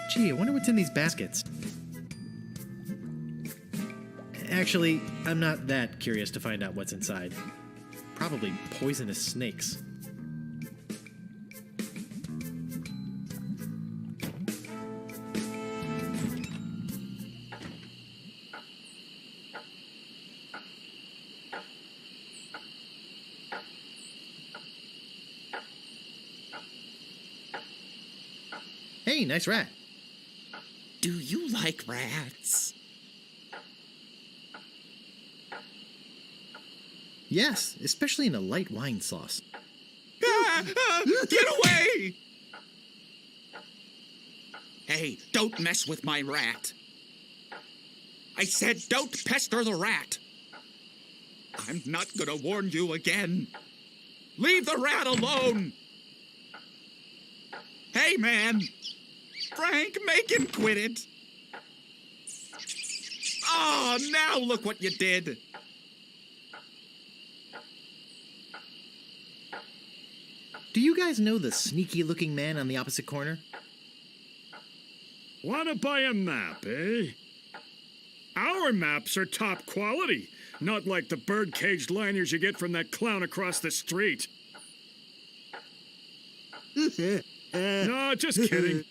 Gee, I wonder what's in these baskets. Actually, I'm not that curious to find out what's inside. Probably poisonous snakes. Hey, nice rat. Do you like rats? Yes, especially in a light wine sauce. Get away! Hey, don't mess with my rat. I said don't pester the rat. I'm not gonna warn you again. Leave the rat alone. Hey, man. Frank, make him quit it. Oh, now look what you did. Do you guys know the sneaky-looking man on the opposite corner? Wanna buy a map, eh? Our maps are top quality, not like the bird-caged liners you get from that clown across the street. No, just kidding.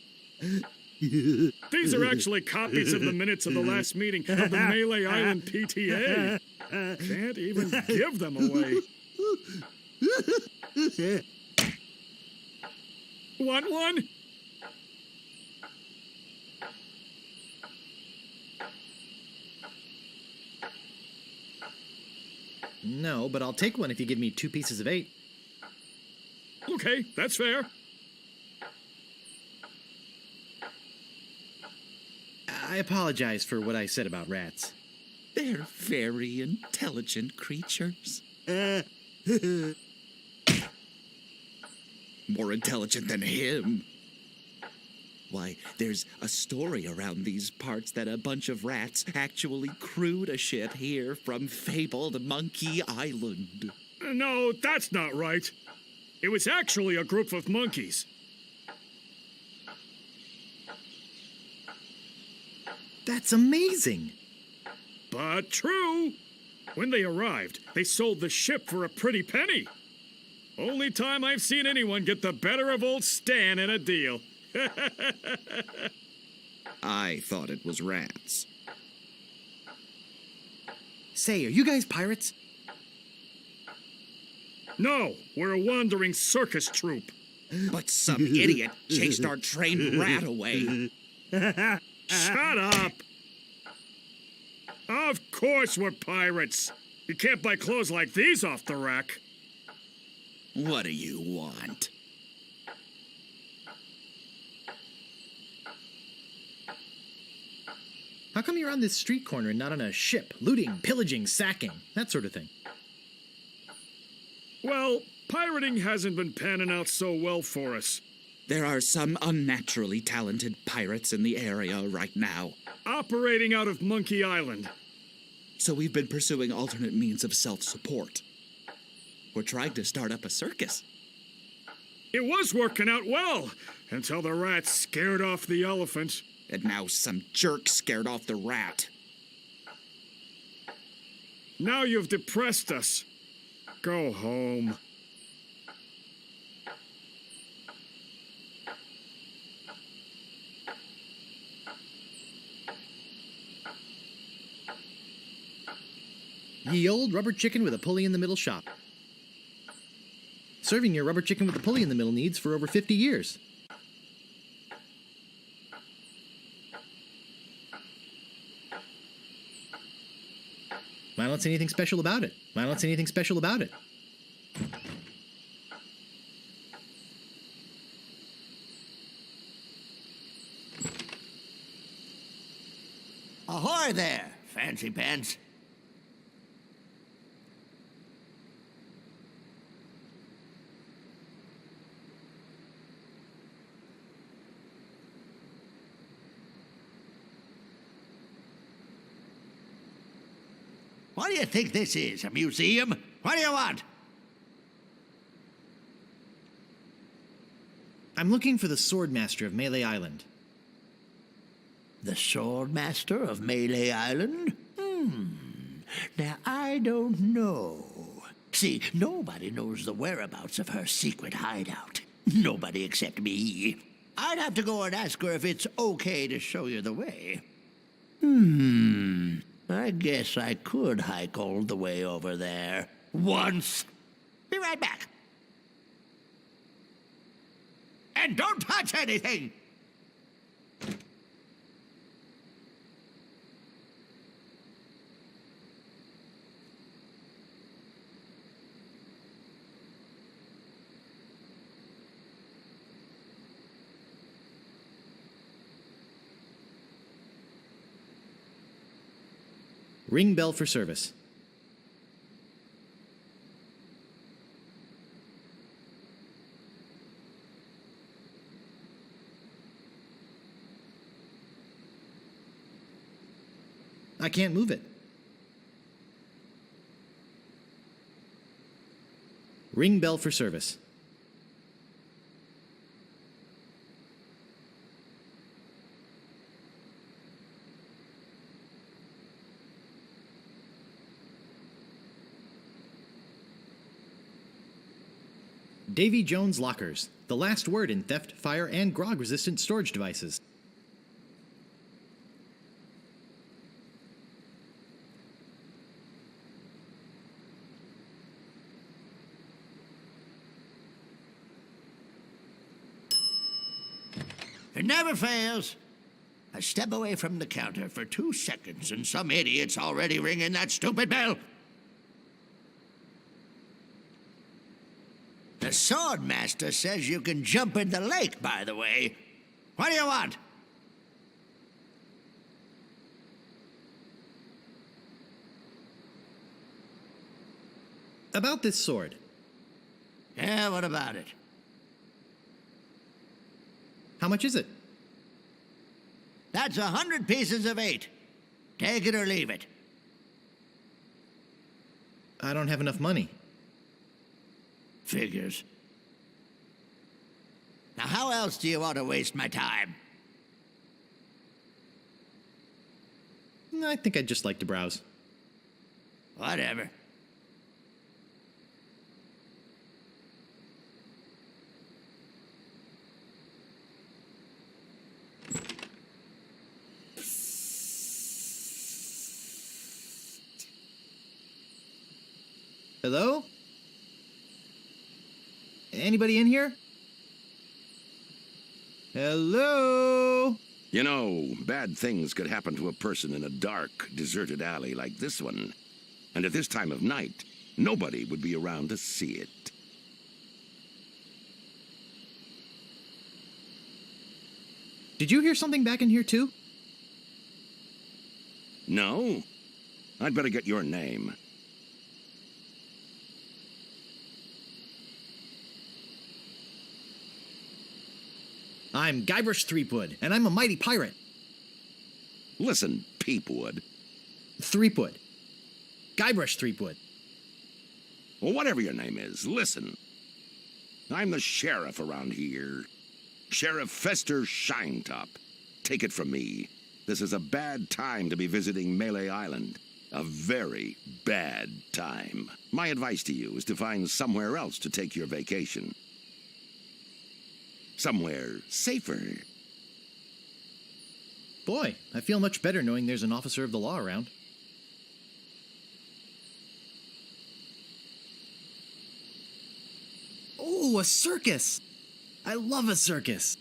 These are actually copies of the minutes of the last meeting of the Melee Island PTA. Can't even give them away. Want one? No, but I'll take one if you give me 2 pieces of 8. Okay, that's fair. I apologize for what I said about rats. They're very intelligent creatures. More intelligent than him. Why, there's a story around these parts that a bunch of rats actually crewed a ship here from fabled Monkey Island. No, that's not right. It was actually a group of monkeys. That's amazing! But true. When they arrived, they sold the ship for a pretty penny. Only time I've seen anyone get the better of old Stan in a deal. I thought it was rats. Say, are you guys pirates? No, we're a wandering circus troupe. But some idiot chased our trained rat away. Shut up! Of course we're pirates. You can't buy clothes like these off the rack. What do you want? How come you're on this street corner and not on a ship, looting, pillaging, sacking, that sort of thing? Well, pirating hasn't been panning out so well for us. There are some unnaturally talented pirates in the area right now. Operating out of Monkey Island. So we've been pursuing alternate means of self-support. We're trying to start up a circus. It was working out well, until the rats scared off the elephant. And now some jerk scared off the rat. Now you've depressed us. Go home. Ye old rubber chicken with a pulley in the middle shop. Serving your rubber chicken with a pulley in the middle needs for over 50 years. I don't see anything special about it. I don't see anything special about it. Ahoy there, fancy pants. What do you think this is, a museum? What do you want? I'm looking for the Swordmaster of Melee Island. The Swordmaster of Melee Island? Now, I don't know. See, nobody knows the whereabouts of her secret hideout. Nobody except me. I'd have to go and ask her if it's okay to show you the way. I guess I could hike all the way over there. Once. Be right back. And don't touch anything! Ring bell for service. I can't move it. Ring bell for service. Davy Jones Lockers, the last word in theft, fire, and grog-resistant storage devices. It never fails. I step away from the counter for 2 seconds and some idiot's already ringing that stupid bell. The Swordmaster says you can jump in the lake, by the way. What do you want? About this sword. Yeah, what about it? How much is it? That's 100 pieces of 8. Take it or leave it. I don't have enough money. Figures. Now, how else do you want to waste my time? I think I'd just like to browse. Whatever. Hello? Anybody in here? Hello? You know, bad things could happen to a person in a dark, deserted alley like this one. And at this time of night, nobody would be around to see it. Did you hear something back in here too? No? I'd better get your name. I'm Guybrush Threepwood, and I'm a mighty pirate. Listen, Peepwood. Threepwood. Guybrush Threepwood. Well, whatever your name is, listen. I'm the sheriff around here. Sheriff Fester Shinetop. Take it from me. This is a bad time to be visiting Melee Island. A very bad time. My advice to you is to find somewhere else to take your vacation. Somewhere safer. Boy, I feel much better knowing there's an officer of the law around. Oh, a circus! I love a circus!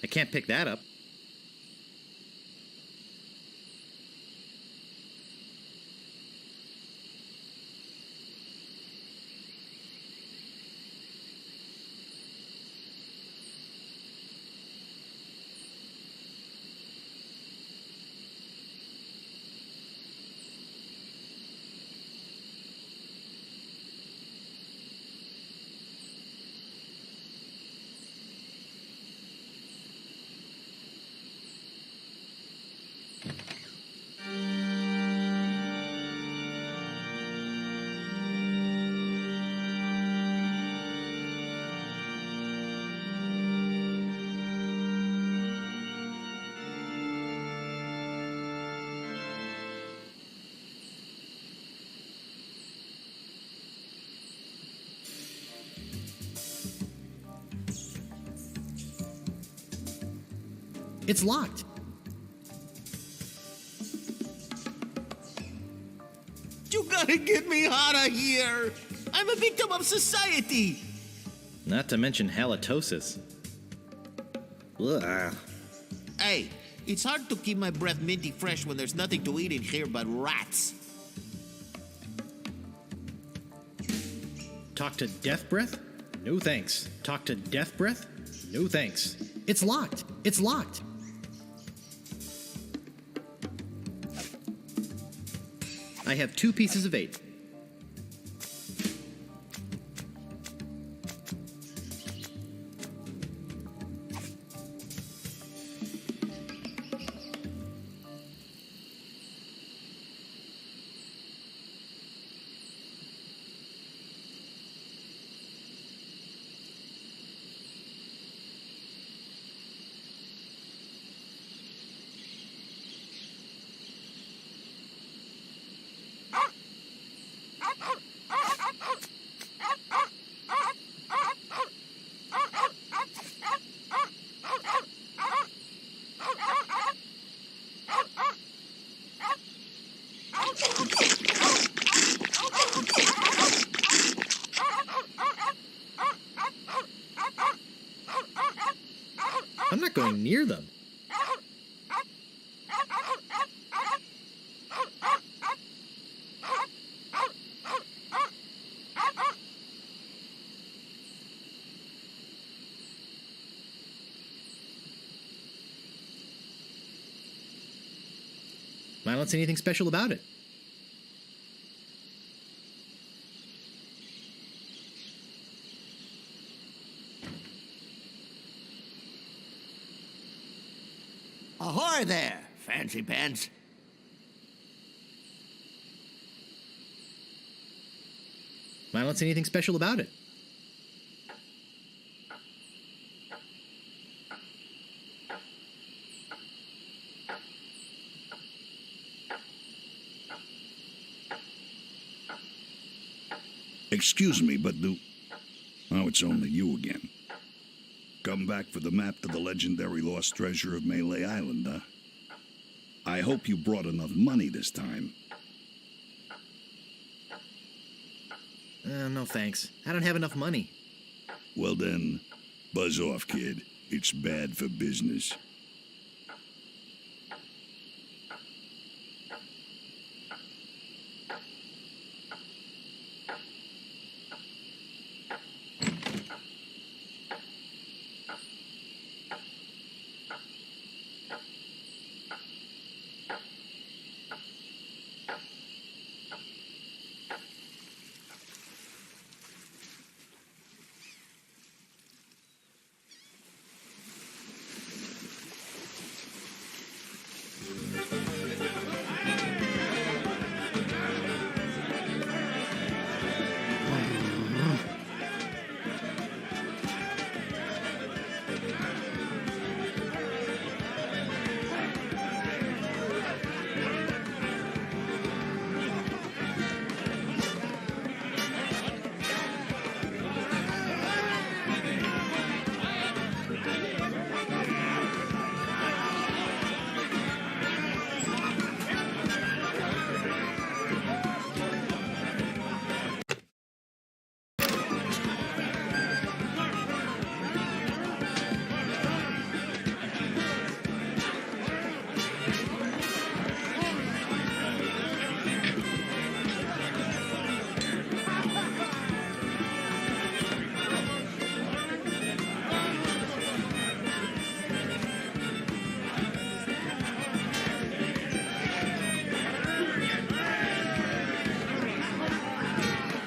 I can't pick that up. It's locked. You gotta get me out of here! I'm a victim of society! Not to mention halitosis. Ugh. Hey, it's hard to keep my breath minty fresh when there's nothing to eat in here but rats. Talk to Death Breath? No thanks. Talk to Death Breath? No thanks. It's locked. It's locked. I have 2 pieces of 8. I'm not going near them. I don't see anything special about it. Ahoy there, fancy pants. I don't see anything special about it. Excuse me, but Oh, it's only you again. Come back for the map to the legendary lost treasure of Melee Island, huh? I hope you brought enough money this time. No thanks. I don't have enough money. Well then, buzz off, kid. It's bad for business.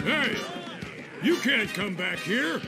Hey! You can't come back here!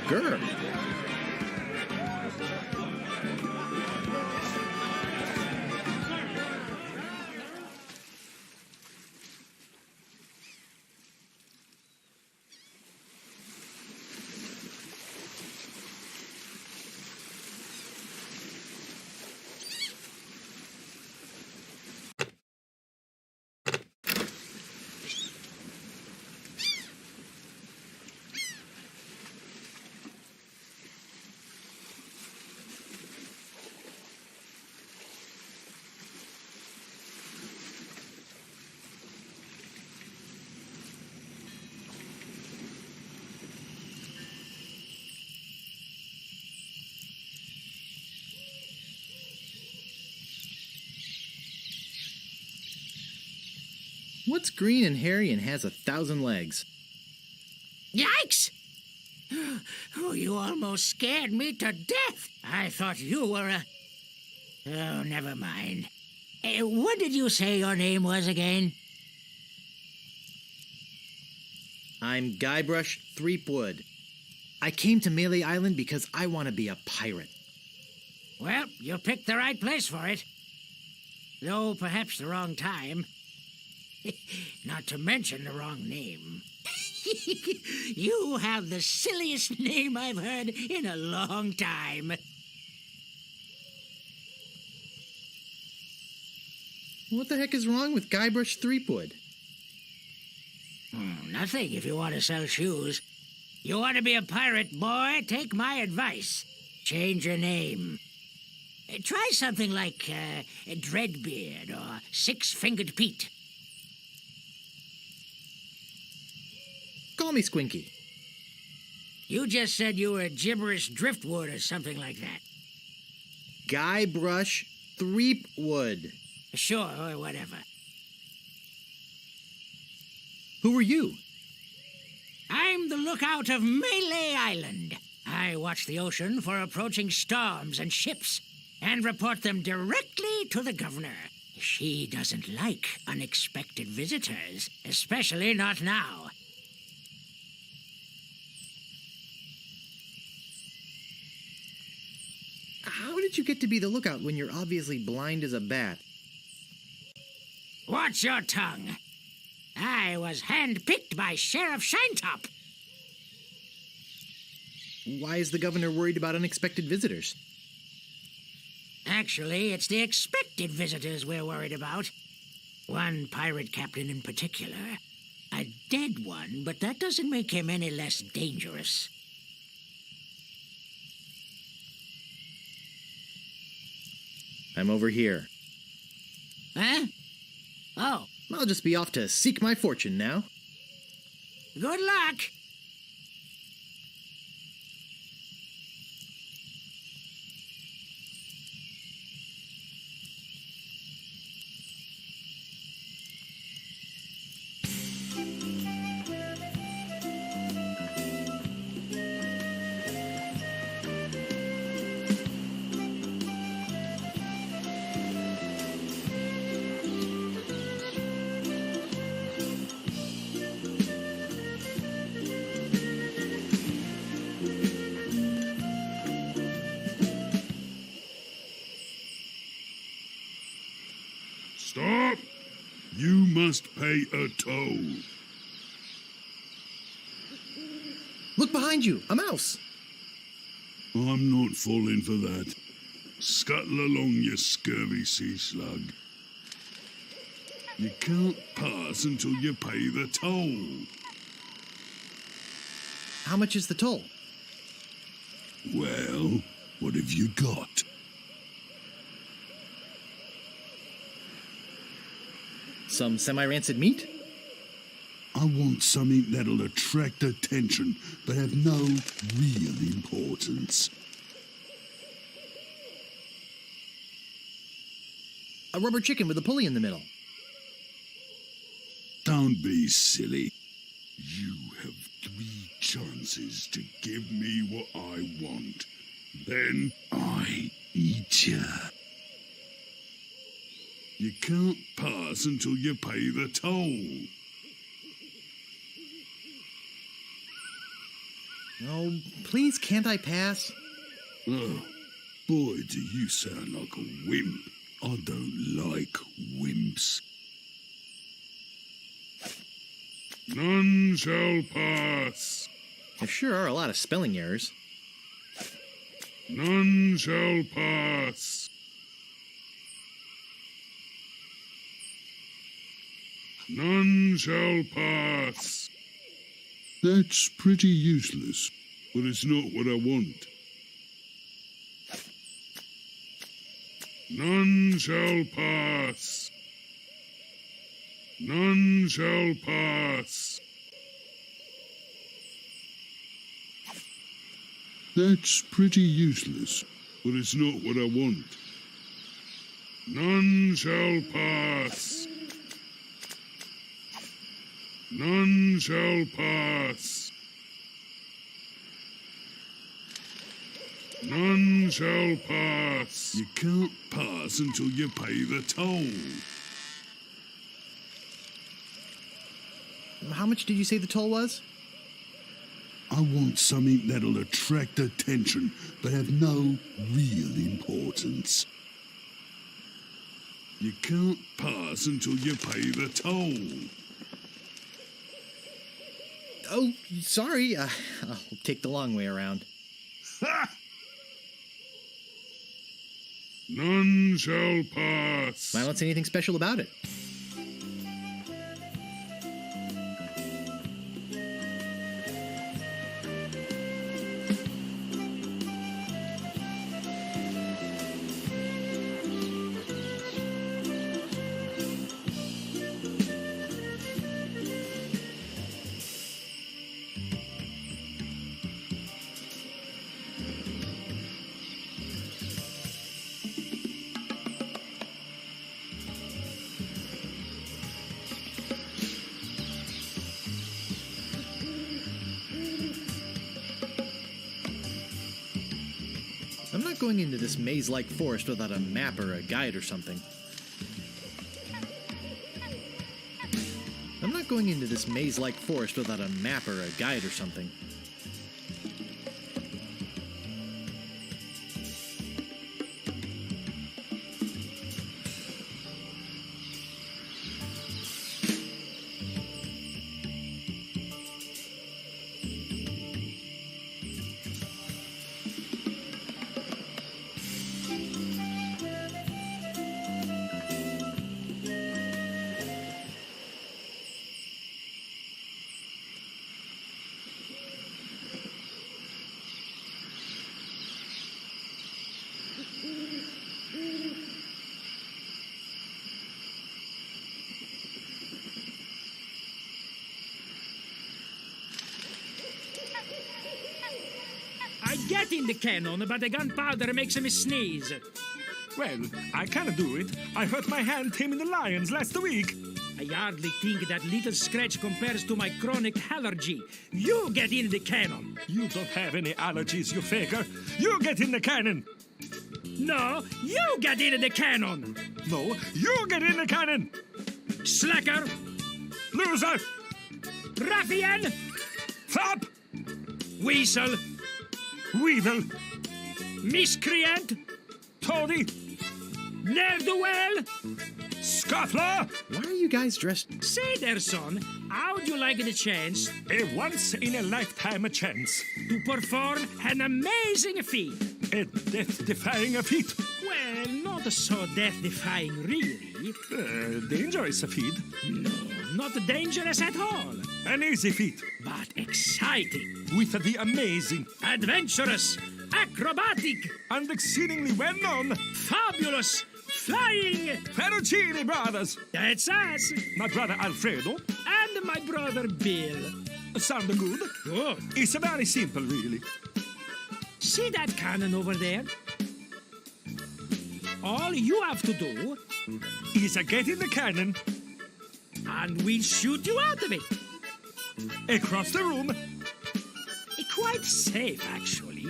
Grr. What's green and hairy and has 1,000 legs? Yikes! Oh, you almost scared me to death. I thought you were a... Oh, never mind. What did you say your name was again? I'm Guybrush Threepwood. I came to Melee Island because I want to be a pirate. Well, you picked the right place for it. Though perhaps the wrong time. Not to mention the wrong name. You have the silliest name I've heard in a long time. What the heck is wrong with Guybrush Threepwood? Nothing if you want to sell shoes. You want to be a pirate, boy? Take my advice. Change your name. Try something like Dreadbeard or Six-Fingered Pete. Call me Squinky. You just said you were Gibberish Driftwood or something like that. Guybrush Threepwood. Sure, or whatever. Who are you? I'm the lookout of Melee Island. I watch the ocean for approaching storms and ships and report them directly to the governor. She doesn't like unexpected visitors, especially not now. How did you get to be the lookout when you're obviously blind as a bat? Watch your tongue. I was handpicked by Sheriff Shinetop. Why is the governor worried about unexpected visitors? Actually, it's the expected visitors we're worried about. One pirate captain in particular. A dead one, but that doesn't make him any less dangerous. I'm over here. Huh? Oh, I'll just be off to seek my fortune now. good luck. Stop! You must pay a toll. Look behind you, a mouse. I'm not falling for that. Scuttle along, you scurvy sea slug. You can't pass until you pay the toll. How much is the toll? Well, what have you got? Some semi-rancid meat? I want something that'll attract attention, but have no real importance. A rubber chicken with a pulley in the middle. Don't be silly. You have 3 chances to give me what I want. Then I eat ya. You can't pass until you pay the toll. Oh, please, can't I pass? Oh, boy, do you sound like a wimp. I don't like wimps. None shall pass. There sure are a lot of spelling errors. None shall pass. None shall pass. That's pretty useless, but it's not what I want. None shall pass. None shall pass. That's pretty useless, but it's not what I want. None shall pass. None shall pass. None shall pass. You can't pass until you pay the toll. How much did you say the toll was? I want something that'll attract attention, but have no real importance. You can't pass until you pay the toll. Oh, sorry. I'll take the long way around. Ha! None shall pass. I don't see anything special about it. I'm not going into this maze-like forest without a map or a guide or something. I'm not going into this maze-like forest without a map or a guide or something. I get in the cannon, but the gunpowder makes me sneeze. Well, I can't do it. I hurt my hand taming the lions last week. I hardly think that little scratch compares to my chronic allergy. You get in the cannon. You don't have any allergies, you faker. You get in the cannon. No, you get in the cannon. No, you get in the cannon. Slacker, Loser. ruffian, Flop. weasel, Weevil. miscreant, Toady. ne'er-do-well. Scuffler. Why are you guys dressed? Say there, son, how'd you like the chance A once-in-a-lifetime chance. to perform an amazing feat? A death-defying feat. Well, not so death-defying, really. Dangerous feat. No, not dangerous at all, An easy feat. but exciting, With the amazing adventurous, acrobatic, and exceedingly well-known fabulous, flying. Ferrucini brothers. That's us, My brother Alfredo. and my brother Bill. Sound good? Good. It's very simple, really. See that cannon over there? All you have to do, Is get in the cannon, and we'll shoot you out of it. across the room. Quite safe, actually.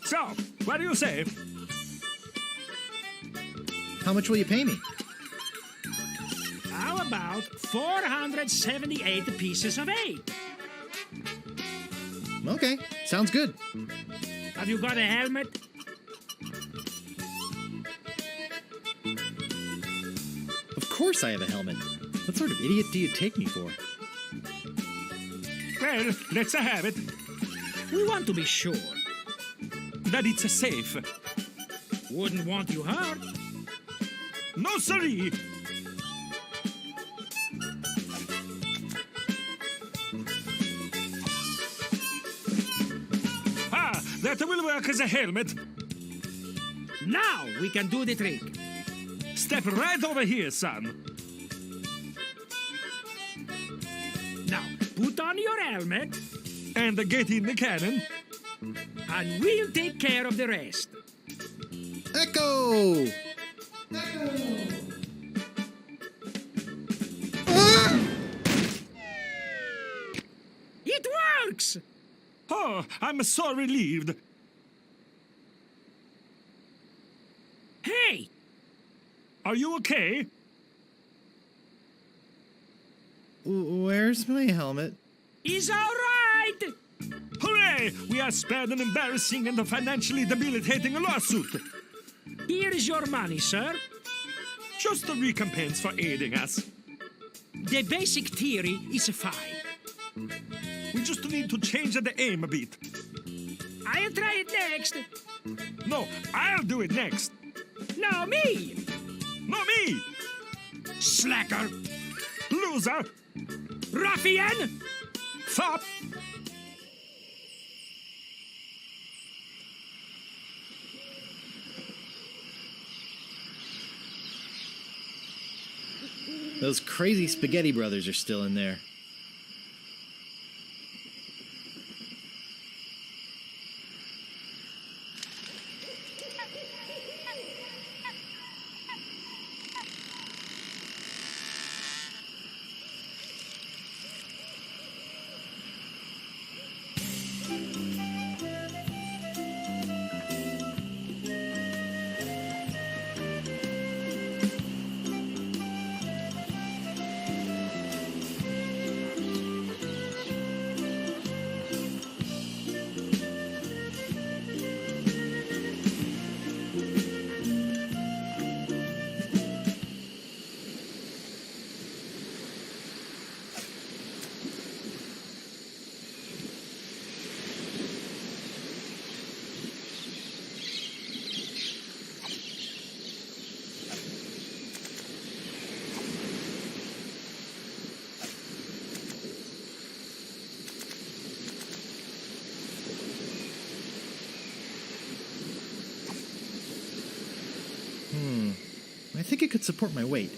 So, what do you say? How much will you pay me? How about 478 pieces of 8? Okay, sounds good. Have you got a helmet? Of course I have a helmet. What sort of idiot do you take me for? Well, let's have it. We want to be sure. That it's safe. Wouldn't want you hurt. No, siree. Ah, that will work as a helmet. Now we can do the trick. Step right over here, son. Now, put on your helmet, And get in the cannon. and we'll take care of the rest. Echo! Ah! It works! Oh, I'm so relieved. Hey, Are you okay? Where's my helmet? he's all right! Hooray! We are spared an embarrassing and financially debilitating lawsuit. Here is your money, sir. Just a recompense for aiding us. The basic theory is fine. We just need to change the aim a bit. I'll try it next. No, I'll do it next. No, me! No, me! Slacker! Loser! Ruffian! Fop! Those crazy spaghetti brothers are still in there. I think it could support my weight.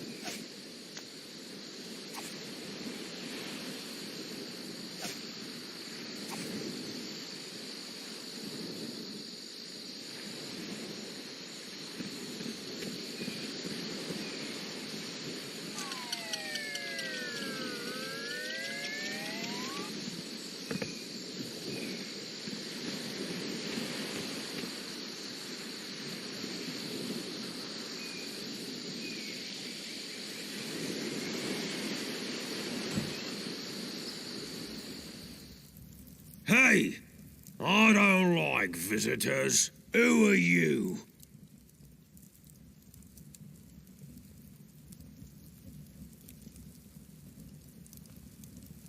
Hey, I don't like visitors. Who are you?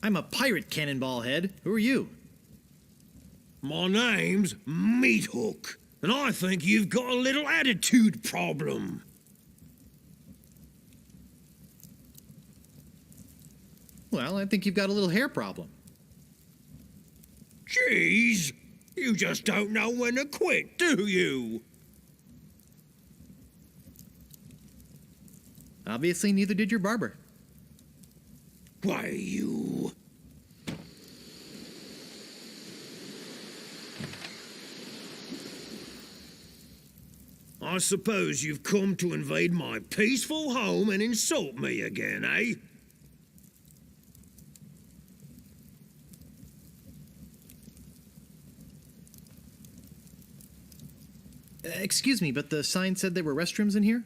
I'm a pirate, Cannonball Head. Who are you? My name's Meathook, and I think you've got a little attitude problem. Well, I think you've got a little hair problem. Jeez, you just don't know when to quit, do you? Obviously, neither did your barber. Why, you... I suppose you've come to invade my peaceful home and insult me again, eh? Excuse me, but the sign said there were restrooms in here?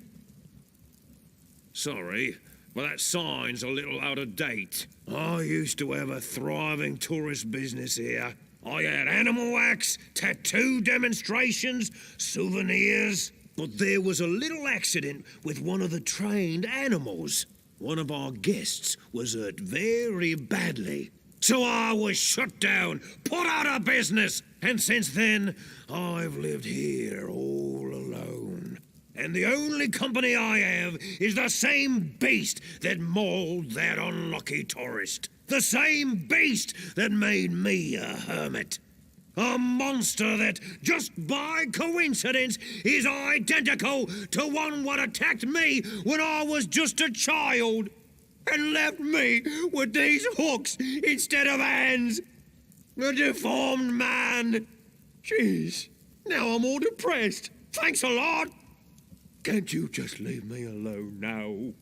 Sorry, but that sign's a little out of date. I used to have a thriving tourist business here. I had animal wax, tattoo demonstrations, souvenirs. But there was a little accident with one of the trained animals. One of our guests was hurt very badly. So I was shut down, put out of business, and since then, I've lived here all alone. And the only company I have is the same beast that mauled that unlucky tourist. The same beast that made me a hermit. A monster that, just by coincidence, is identical to one what attacked me when I was just a child and left me with these hooks instead of hands. A deformed man. Jeez, now I'm all depressed. Thanks a lot. Can't you just leave me alone now?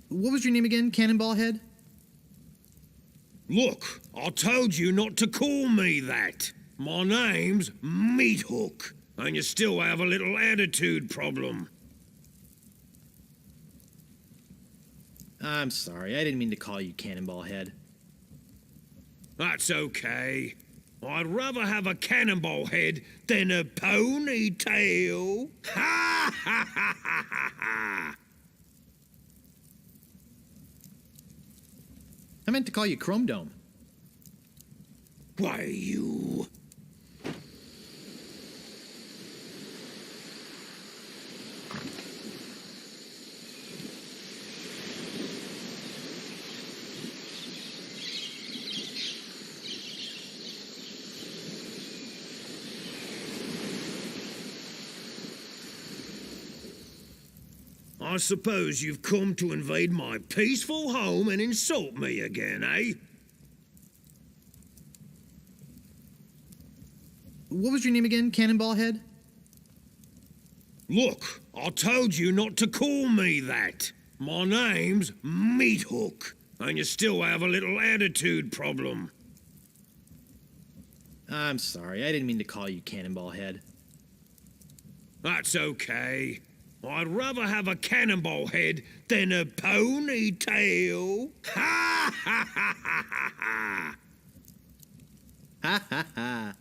What was your name again, Cannonball Head? Look, I told you not to call me that. My name's Meat Hook, and you still have a little attitude problem. I'm sorry, I didn't mean to call you Cannonball Head. That's okay. I'd rather have a cannonball head than a ponytail. Ha ha ha ha ha ha! I meant to call you Chrome Dome. Why, you... I suppose you've come to invade my peaceful home and insult me again, eh? What was your name again, Cannonball Head? Look, I told you not to call me that. My name's Meat Hook, and you still have a little attitude problem. I'm sorry, I didn't mean to call you Cannonball Head. That's okay. I'd rather have a cannonball head than a ponytail. Ha ha ha ha ha ha! Ha ha ha.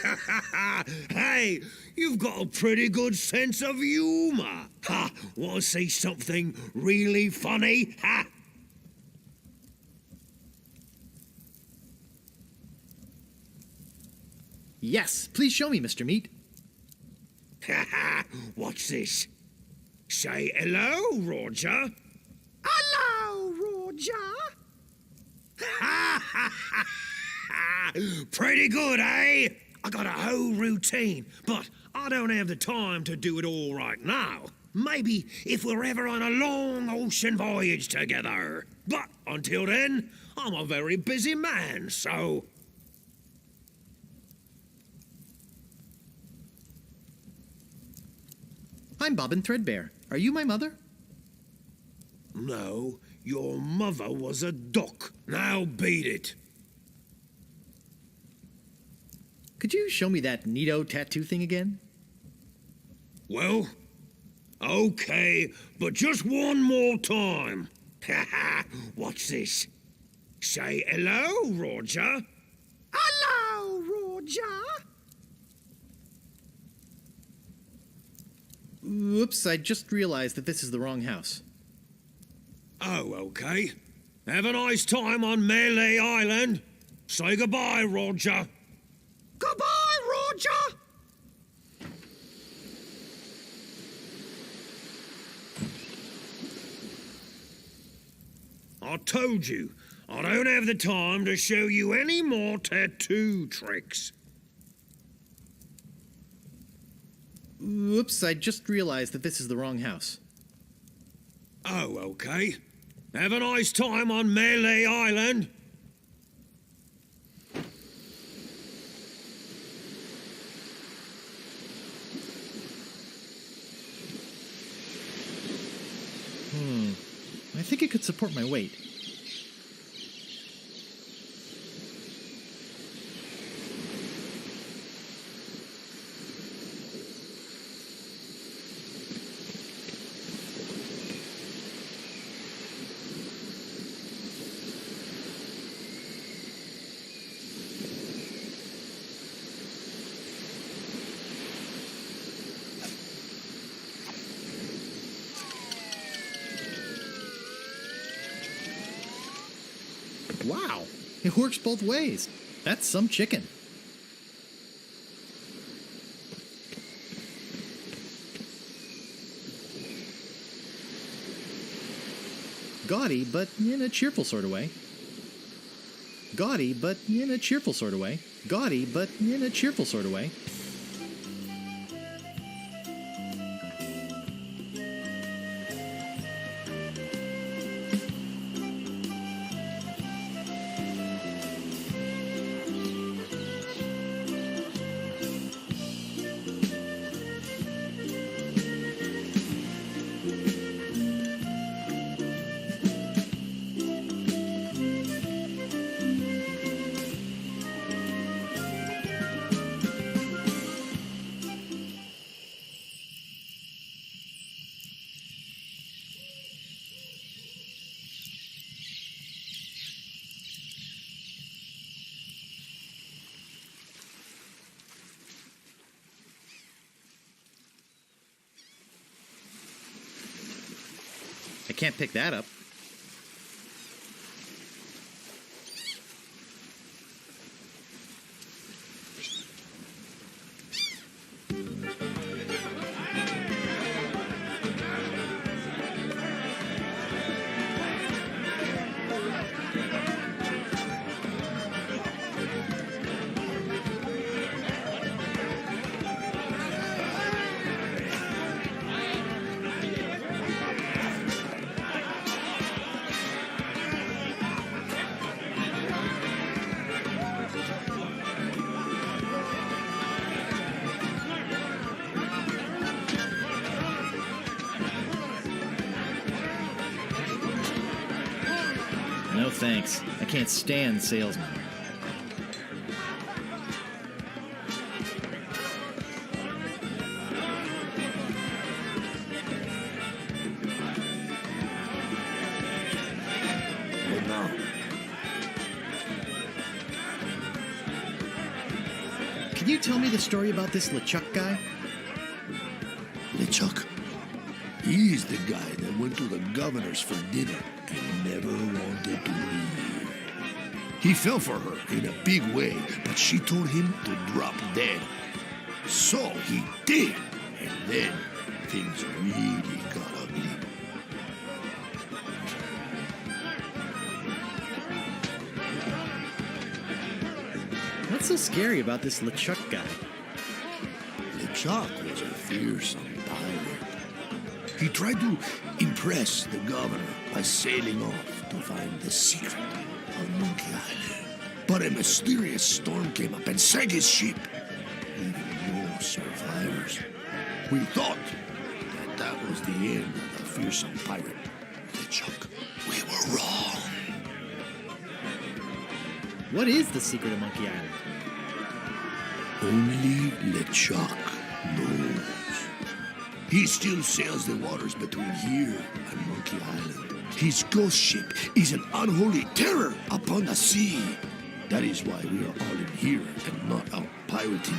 Ha ha ha! Hey, you've got a pretty good sense of humor. Ha! Want to see something really funny? Ha! Yes, please show me, Mr. Meat. Ha ha! What's this? Say hello, Roger. Hello, Roger. Ha ha ha ha! Pretty good, eh? I got a whole routine, but I don't have the time to do it all right now. Maybe if we're ever on a long ocean voyage together. But until then, I'm a very busy man, so... I'm Bobbin Threadbare. Are you my mother? No, your mother was a duck. Now beat it. Could you show me that neato tattoo thing again? Well, okay, but just one more time. Ha ha! What's this? Say hello, Roger. Hello, Roger. Oops, I just realized that this is the wrong house. Oh, okay. Have a nice time on Melee Island. Say goodbye, Roger. Goodbye, Roger! I told you, I don't have the time to show you any more tattoo tricks. Oops, I just realized that this is the wrong house. Oh, okay. Have a nice time on Melee Island. I think it could support my weight. Wow, it works both ways. That's some chicken. Gaudy, but in a cheerful sort of way. Gaudy, but in a cheerful sort of way. Gaudy, but in a cheerful sort of way. I can't pick that up. No thanks. I can't stand salesmen. What now? Can you tell me the story about this LeChuck guy? LeChuck. He's the guy that went to the governor's for dinner and never wanted to leave. He fell for her in a big way, but she told him to drop dead. So he did, and then things really got ugly. What's so scary about this LeChuck guy? LeChuck was a fearsome pirate. He tried to impress the governor by sailing off to find the secret of Monkey Island. But a mysterious storm came up and sank his ship, leaving no survivors. We thought that was the end of the fearsome pirate, LeChuck. We were wrong. What is the secret of Monkey Island? Only LeChuck knows. He still sails the waters between here and Monkey Island. His ghost ship is an unholy terror upon the sea. That is why we are all in here and not out pirating.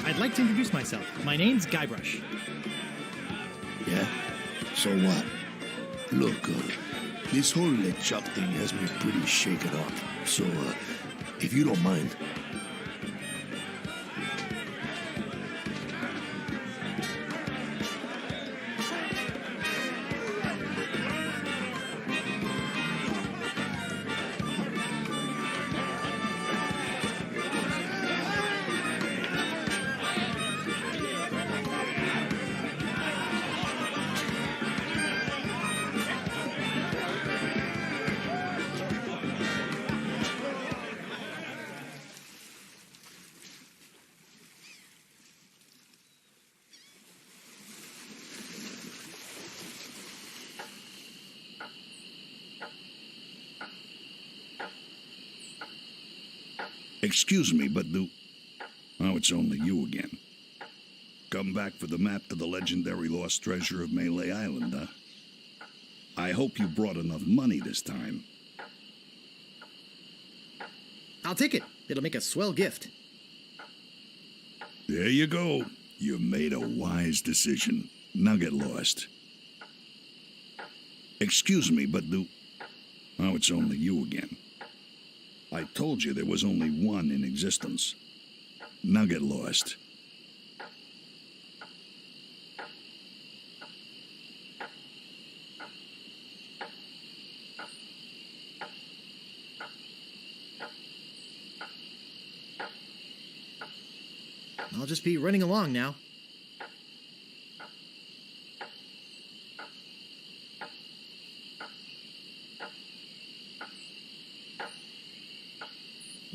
I'd like to introduce myself. My name's Guybrush. Yeah? So what? Look, this whole LeChuck thing has me pretty shaken up. So, if you don't mind, Excuse me, but Oh, it's only you again. Come back for the map to the legendary lost treasure of Melee Island, huh? I hope you brought enough money this time. I'll take it. It'll make a swell gift. There you go. You made a wise decision. Now get lost. Excuse me, but Oh, it's only you again. I told you there was only one in existence. Now get lost. I'll just be running along now.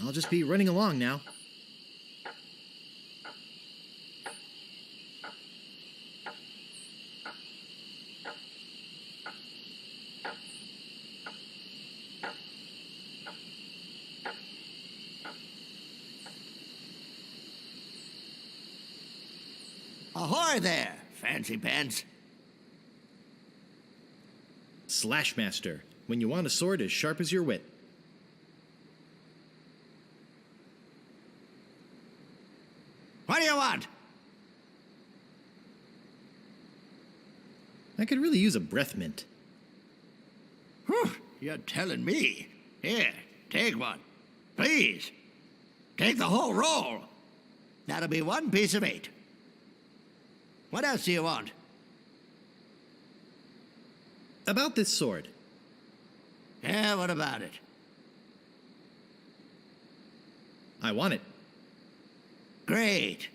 I'll just be running along now. Ahoy there, fancy pants. Slashmaster, when you want a sword as sharp as your wit. What do you want? I could really use a breath mint. Whew, you're telling me. Here, take one. Please. Take the whole roll. That'll be 1 piece of 8. What else do you want? About this sword. Yeah, what about it? I want it. Great.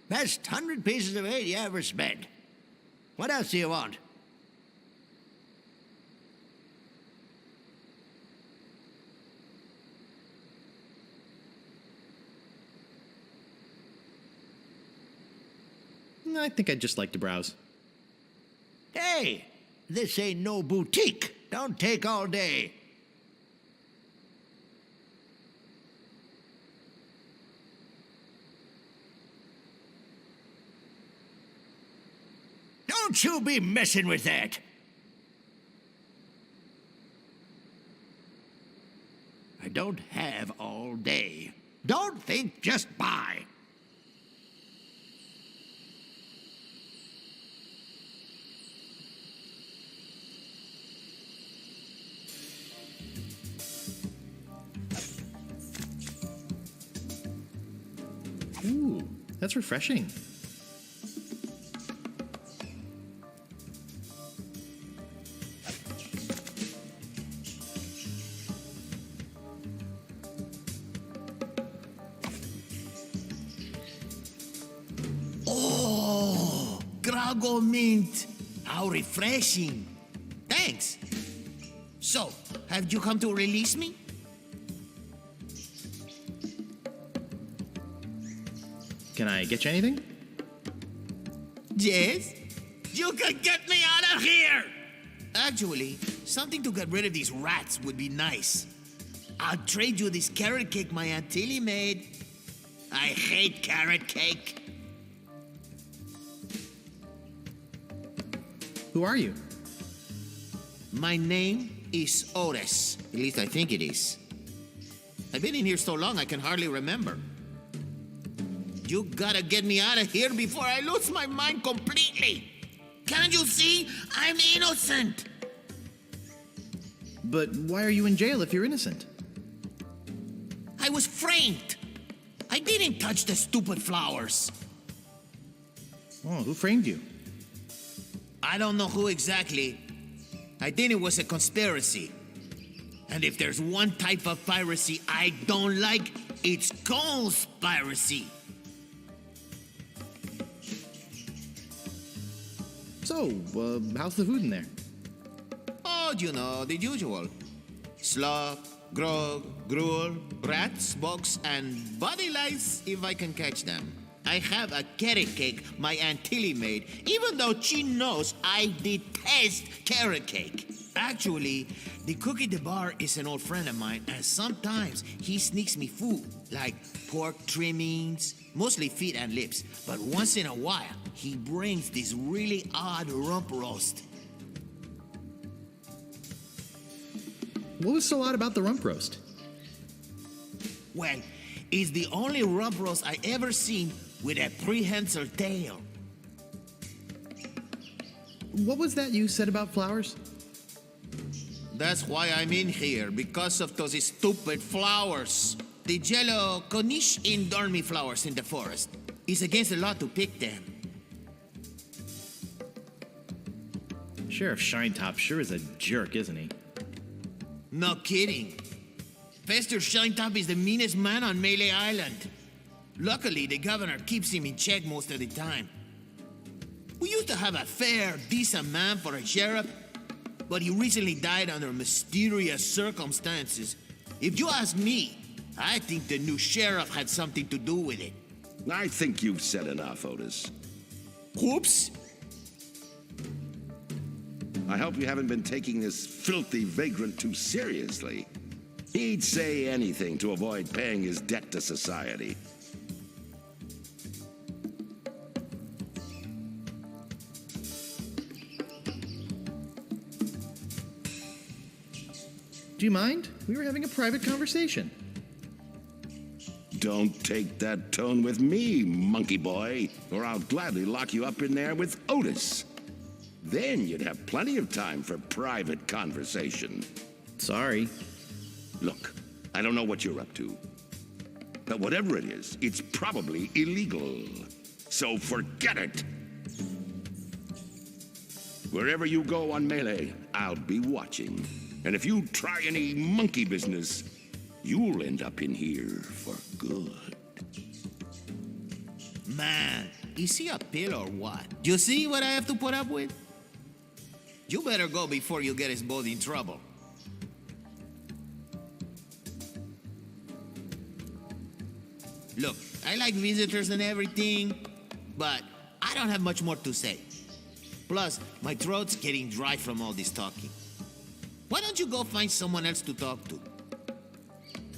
Best 100 pieces of 8 you ever spent. What else do you want? I think I'd just like to browse. Hey, this ain't no boutique. Don't take all day. Don't you be messing with that. I don't have all day. Don't think, just buy. Ooh, that's refreshing. Oh, Grago mint. How refreshing. Thanks. So, have you come to release me? Can I get you anything? Yes? You can get me out of here! Actually, something to get rid of these rats would be nice. I'll trade you this carrot cake my Aunt Tilly made. I hate carrot cake. Who are you? My name is Otis. At least I think it is. I've been in here so long I can hardly remember. You gotta get me out of here before I lose my mind completely. Can't you see? I'm innocent. But why are you in jail if you're innocent? I was framed. I didn't touch the stupid flowers. Oh, who framed you? I don't know who exactly. I think it was a conspiracy. And if there's one type of piracy I don't like, it's conspiracy. So, how's the food in there? Oh, you know, the usual. Slop, grog, gruel, rats, bugs, and body lice if I can catch them. I have a carrot cake my Aunt Tilly made, even though she knows I detest carrot cake. Actually, the cook at the bar is an old friend of mine, and sometimes he sneaks me food, like pork trimmings, mostly feet and lips. But once in a while, he brings this really odd rump roast. What was so odd about the rump roast? Well, it's the only rump roast I ever seen with a prehensile tail. What was that you said about flowers? That's why I'm in here, because of those stupid flowers. The yellow Corniche and dormy flowers in the forest. It's against the law to pick them. Sheriff Shinetop sure is a jerk, isn't he? No kidding. Fester Shinetop is the meanest man on Melee Island. Luckily, the governor keeps him in check most of the time. We used to have a fair, decent man for a sheriff, but he recently died under mysterious circumstances. If you ask me, I think the new sheriff had something to do with it. I think you've said enough, Otis. Whoops! I hope you haven't been taking this filthy vagrant too seriously. He'd say anything to avoid paying his debt to society. Do you mind? We were having a private conversation. Don't take that tone with me, monkey boy, or I'll gladly lock you up in there with Otis. Then you'd have plenty of time for private conversation. Sorry. Look, I don't know what you're up to, but whatever it is, it's probably illegal. So forget it. Wherever you go on Melee, I'll be watching. And if you try any monkey business, you'll end up in here for good. Man, is he a pill or what? You see what I have to put up with? You better go before you get us both in trouble. Look, I like visitors and everything, but I don't have much more to say. Plus, my throat's getting dry from all this talking. Why don't you go find someone else to talk to?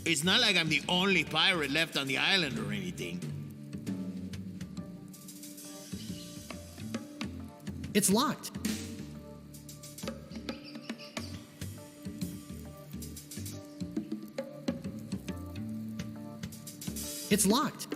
It's not like I'm the only pirate left on the island or anything. It's locked. It's locked.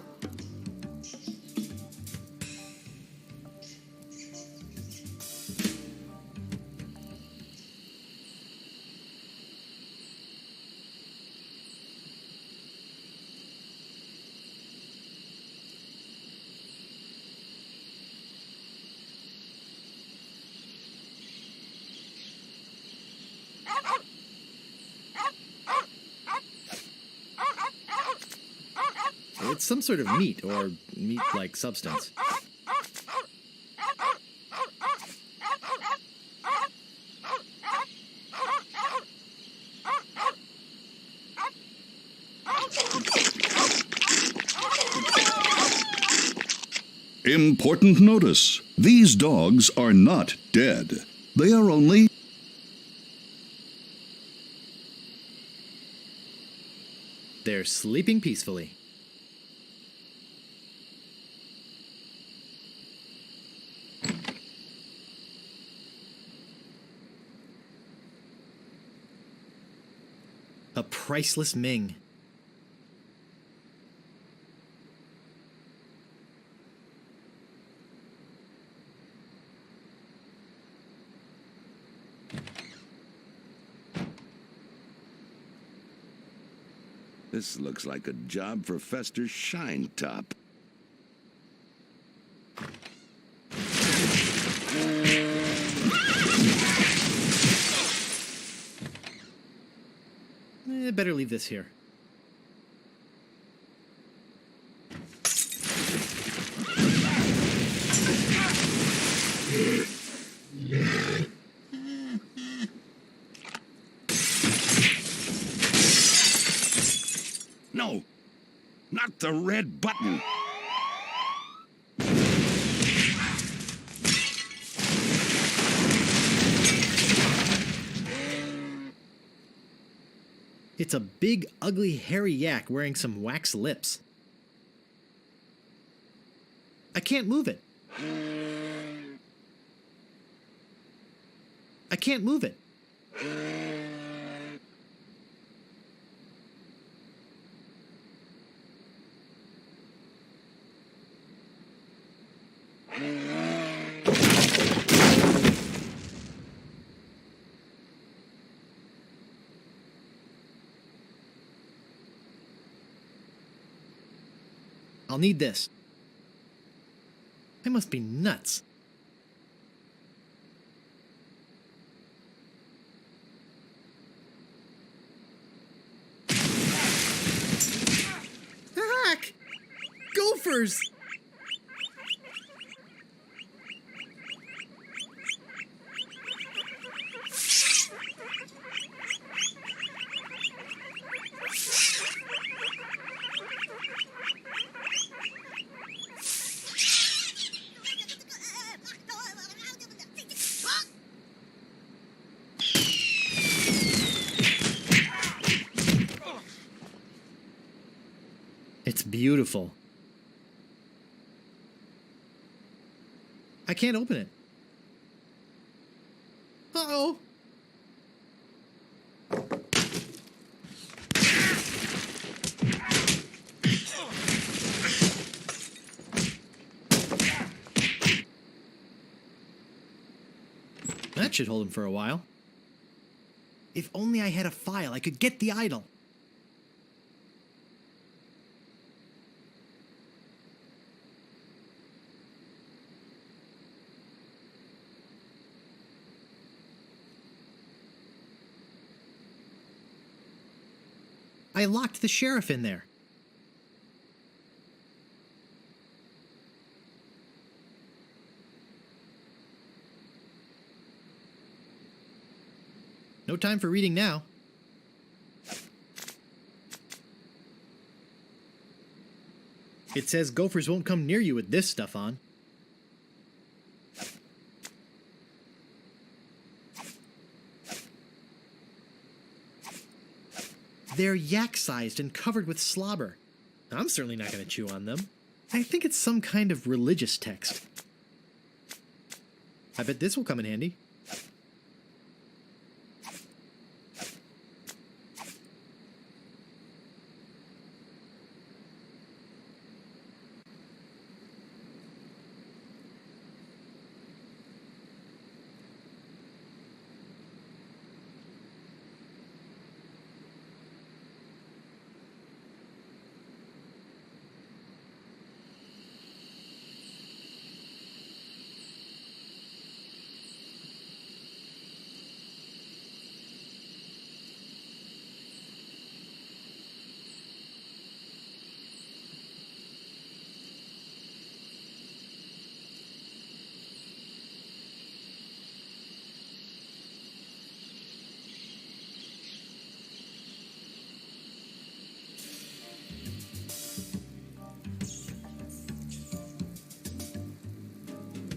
It's some sort of meat or meat-like substance. Important notice. These dogs are not dead. They are only... They're sleeping peacefully. A priceless Ming. This looks like a job for Fester Shinetop. Better leave this here. No, not the red button. It's a big, ugly, hairy yak wearing some wax lips. I can't move it. I can't move it. I'll need this. I must be nuts. Heck! Gophers! It's beautiful. I can't open it. Uh-oh. That should hold him for a while. If only I had a file, I could get the idol. I locked the sheriff in there. No time for reading now. It says gophers won't come near you with this stuff on. They're yak-sized and covered with slobber. I'm certainly not going to chew on them. I think it's some kind of religious text. I bet this will come in handy.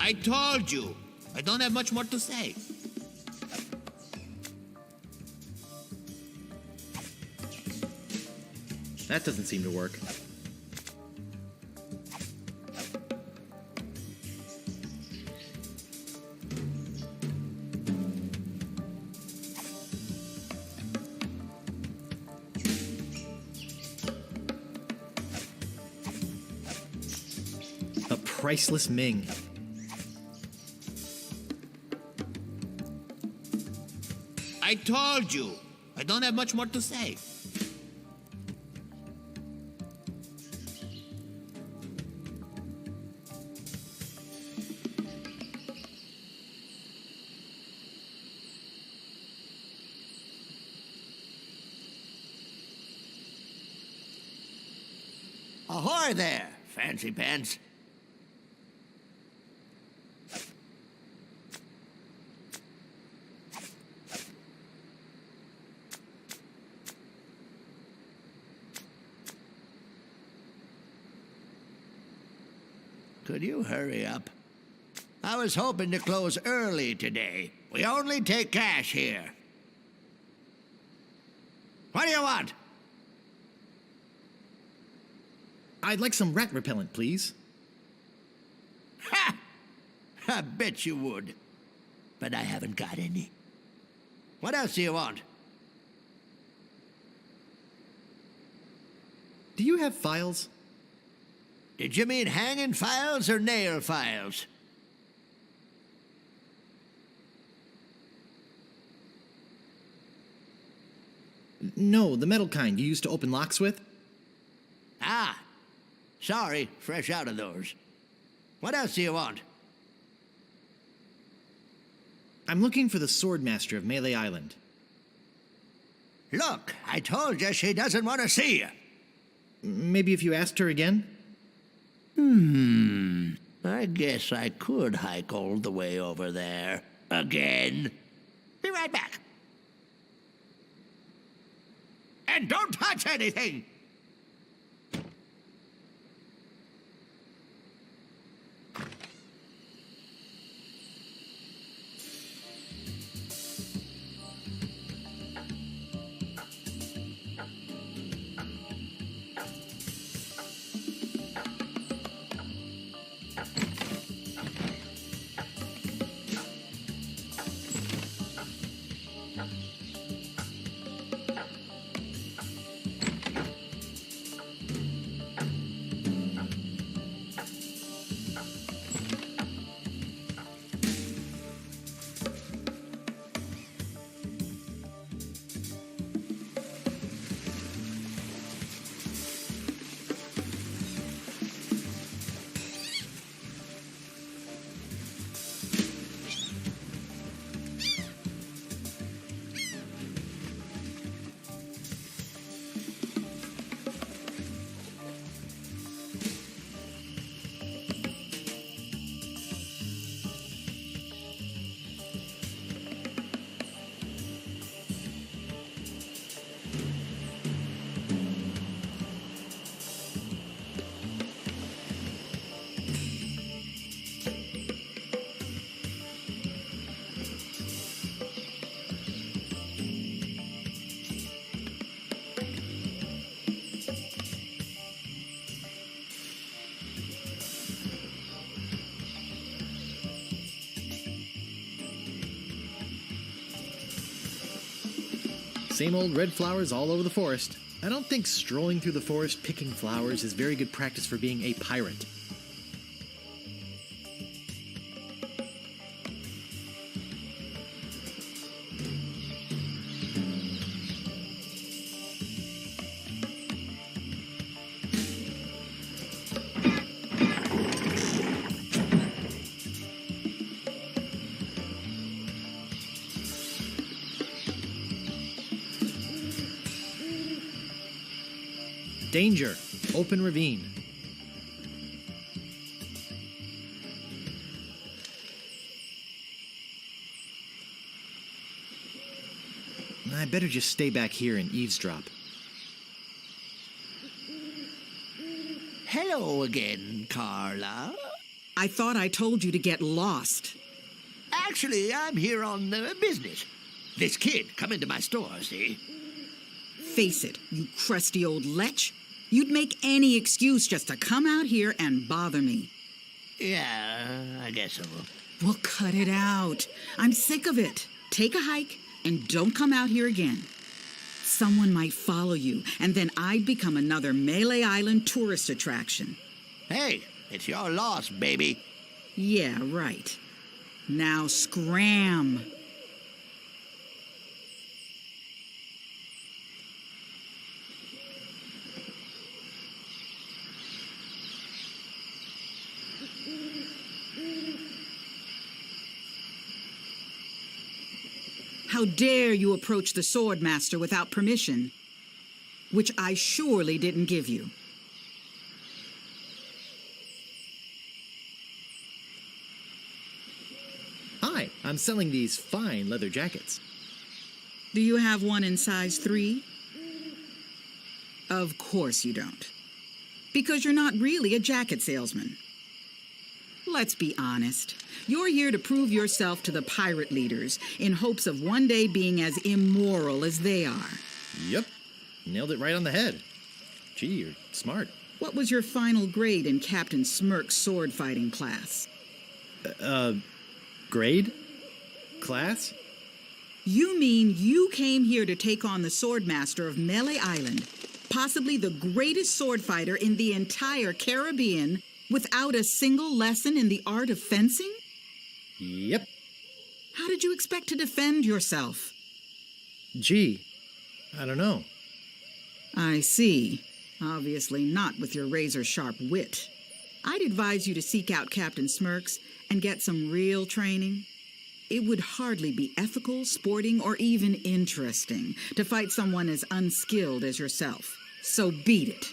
I told you. I don't have much more to say. That doesn't seem to work. A priceless Ming. I told you. I don't have much more to say. Ahoy there, fancy pants. Could you hurry up? I was hoping to close early today. We only take cash here. What do you want? I'd like some rat repellent, please. Ha! I bet you would. But I haven't got any. What else do you want? Do you have files? Did you mean hanging files or nail files? No, the metal kind you used to open locks with. Ah, Sorry, fresh out of those. What else do you want? I'm looking for the Swordmaster of Melee Island. Look, I told you she doesn't want to see you. Maybe if you asked her again? I guess I could hike all the way over there. Again. Be right back. And don't touch anything! Same old red flowers all over the forest. I don't think strolling through the forest picking flowers is very good practice for being a pirate. Danger! Open ravine. I better just stay back here and eavesdrop. Hello again, Carla. I thought I told you to get lost. Actually, I'm here on business. This kid come into my store, see? Face it, you crusty old lech. You'd make any excuse just to come out here and bother me. Yeah, I guess so. Well, cut it out. I'm sick of it. Take a hike and don't come out here again. Someone might follow you, and then I'd become another Melee Island tourist attraction. Hey, it's your loss, baby. Yeah, right. Now scram. How dare you approach the Swordmaster without permission, which I surely didn't give you. Hi, I'm selling these fine leather jackets. Do you have one in size 3? Of course you don't. Because you're not really a jacket salesman. Let's be honest. You're here to prove yourself to the pirate leaders in hopes of one day being as immoral as they are. Yep. Nailed it right on the head. Gee, you're smart. What was your final grade in Captain Smirk's sword fighting class? Grade? Class? You mean you came here to take on the Swordmaster of Melee Island, possibly the greatest sword fighter in the entire Caribbean, without a single lesson in the art of fencing? Yep. How did you expect to defend yourself? Gee, I don't know. I see. Obviously not with your razor-sharp wit. I'd advise you to seek out Captain Smirks and get some real training. It would hardly be ethical, sporting, or even interesting to fight someone as unskilled as yourself. So beat it.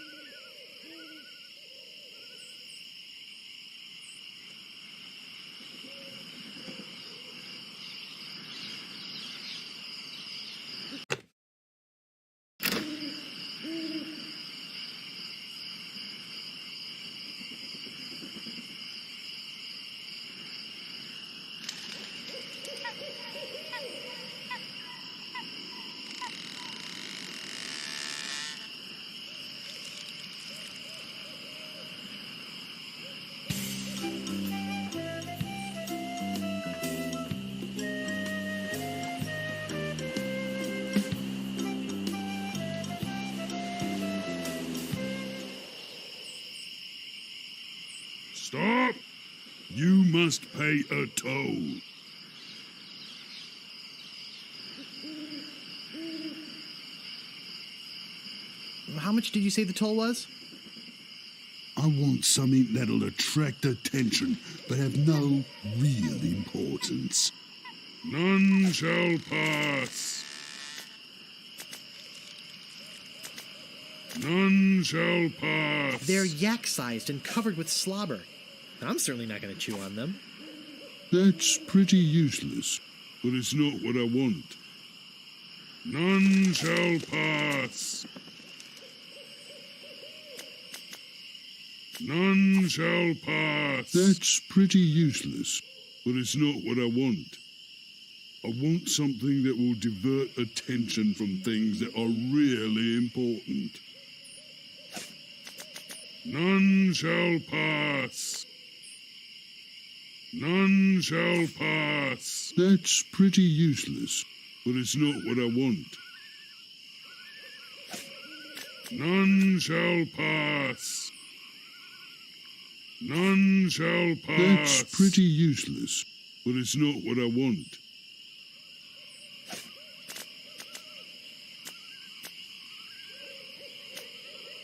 Stop! You must pay a toll. How much did you say the toll was? I want something that'll attract attention, but have no real importance. None shall pass. None shall pass. They're yak-sized and covered with slobber. I'm certainly not going to chew on them. That's pretty useless, but it's not what I want. None shall pass. None shall pass. That's pretty useless, but it's not what I want. I want something that will divert attention from things that are really important. None shall pass. None shall pass. That's pretty useless, but it's not what I want. None shall pass. None shall pass. That's pretty useless, but it's not what I want.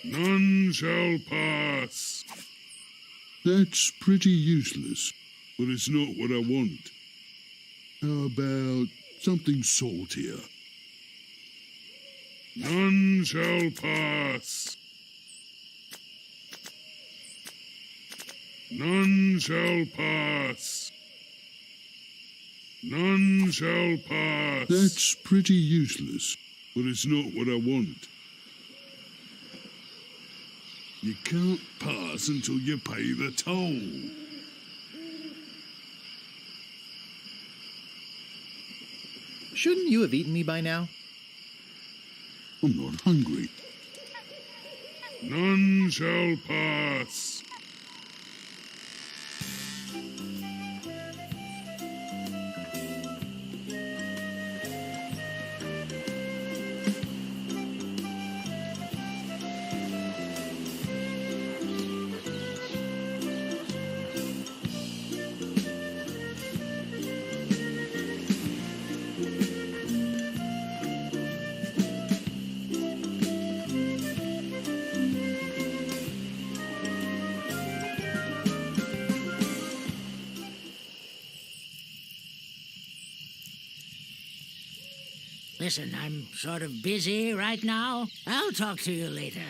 None shall pass. That's pretty useless, but it's not what I want. How about something saltier? None shall pass. None shall pass. None shall pass. That's pretty useless, but it's not what I want. You can't pass until you pay the toll. Shouldn't you have eaten me by now? I'm not hungry. None shall pass. Listen, I'm sort of busy right now. I'll talk to you later.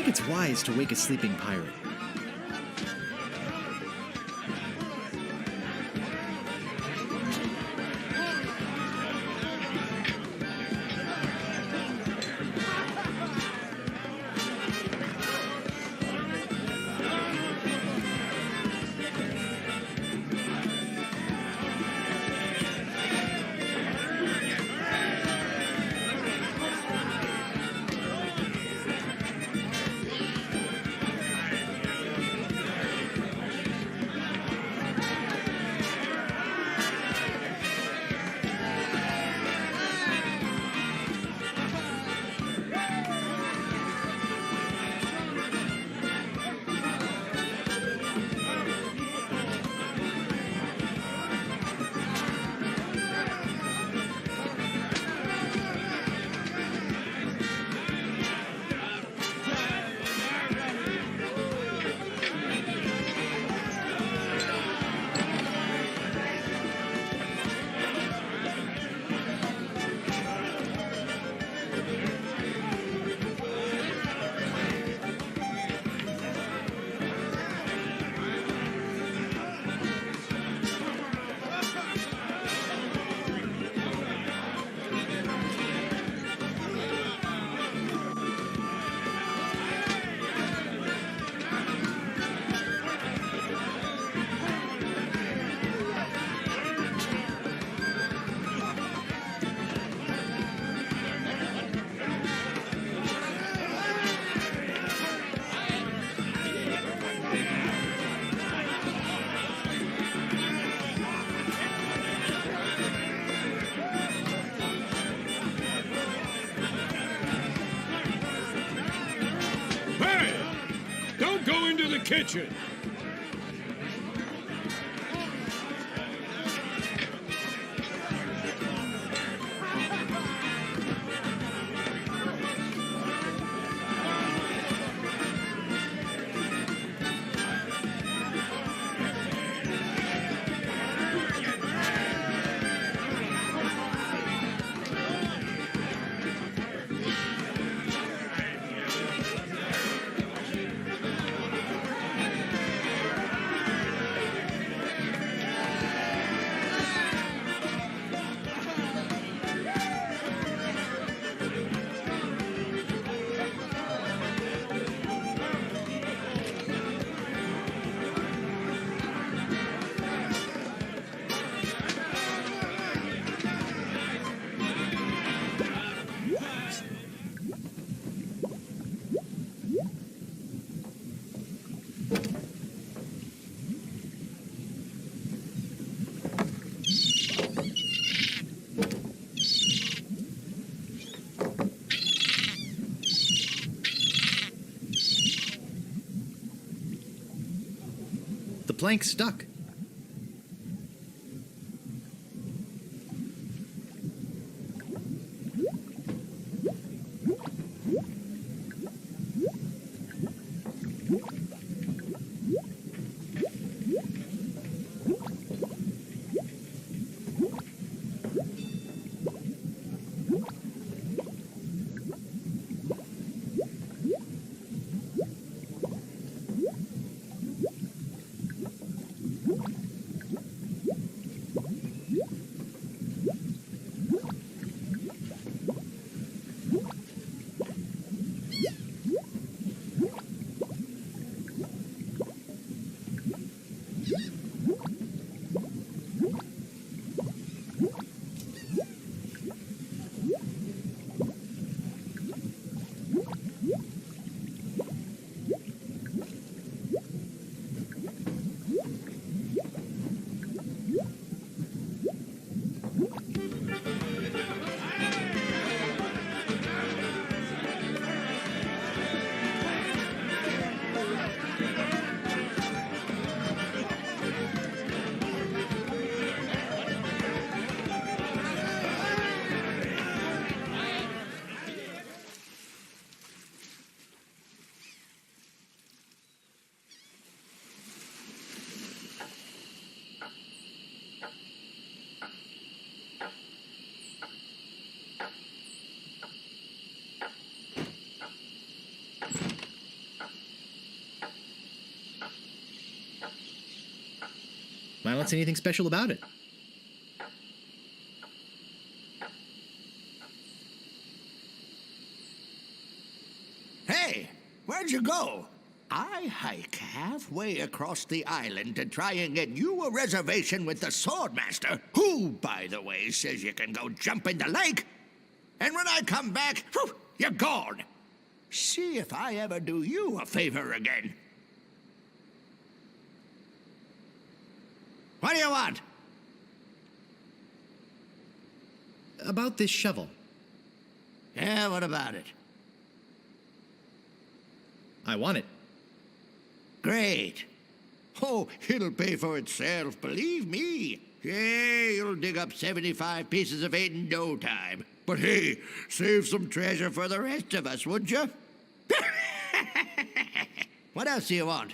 think it's wise to wake a sleeping pirate. Go into the kitchen. The plank's stuck. don't see anything special about it. Hey, where'd you go? I hike halfway across the island to try and get you a reservation with the Swordmaster, who, by the way, says you can go jump in the lake. And when I come back, whew, you're gone. See if I ever do you a favor again. What do you want? About this shovel. Yeah, what about it? I want it. Great. Oh, it'll pay for itself, believe me. Yeah, you'll dig up 75 pieces of it in no time. But hey, save some treasure for the rest of us, would you? What else do you want?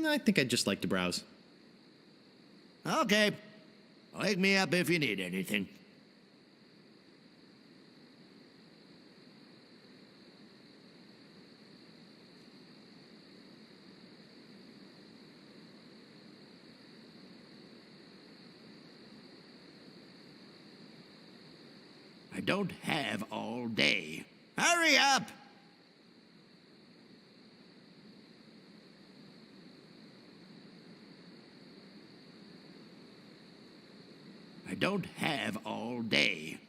I think I'd just like to browse. Okay. Wake me up if you need anything. I don't have all day. Hurry up! I don't have all day.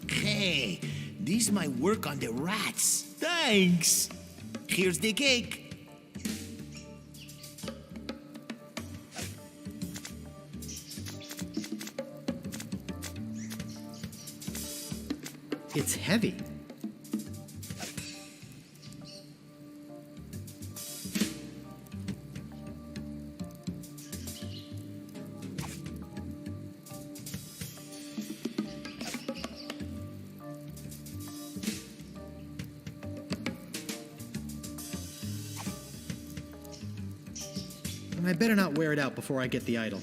Hey, this might work on the rats. Thanks. Here's the cake. It's heavy. I better not wear it out before I get the idol.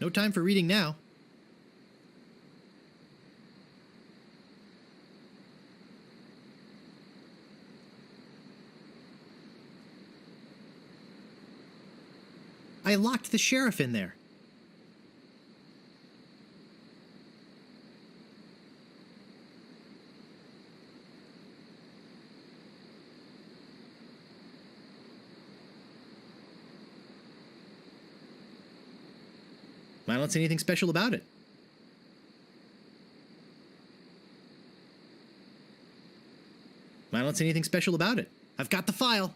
No time for reading now. I locked the sheriff in there. I don't see anything special about it. I don't see anything special about it. I've got the file.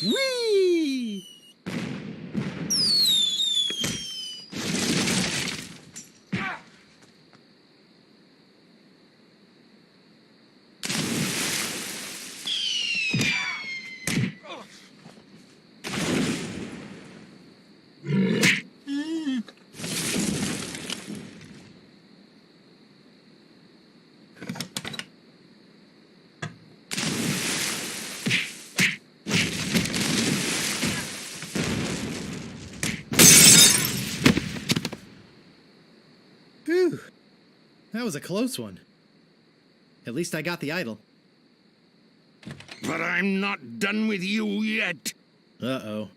Whee! was a close one. At least I got the idol. But I'm not done with you yet. Uh-oh.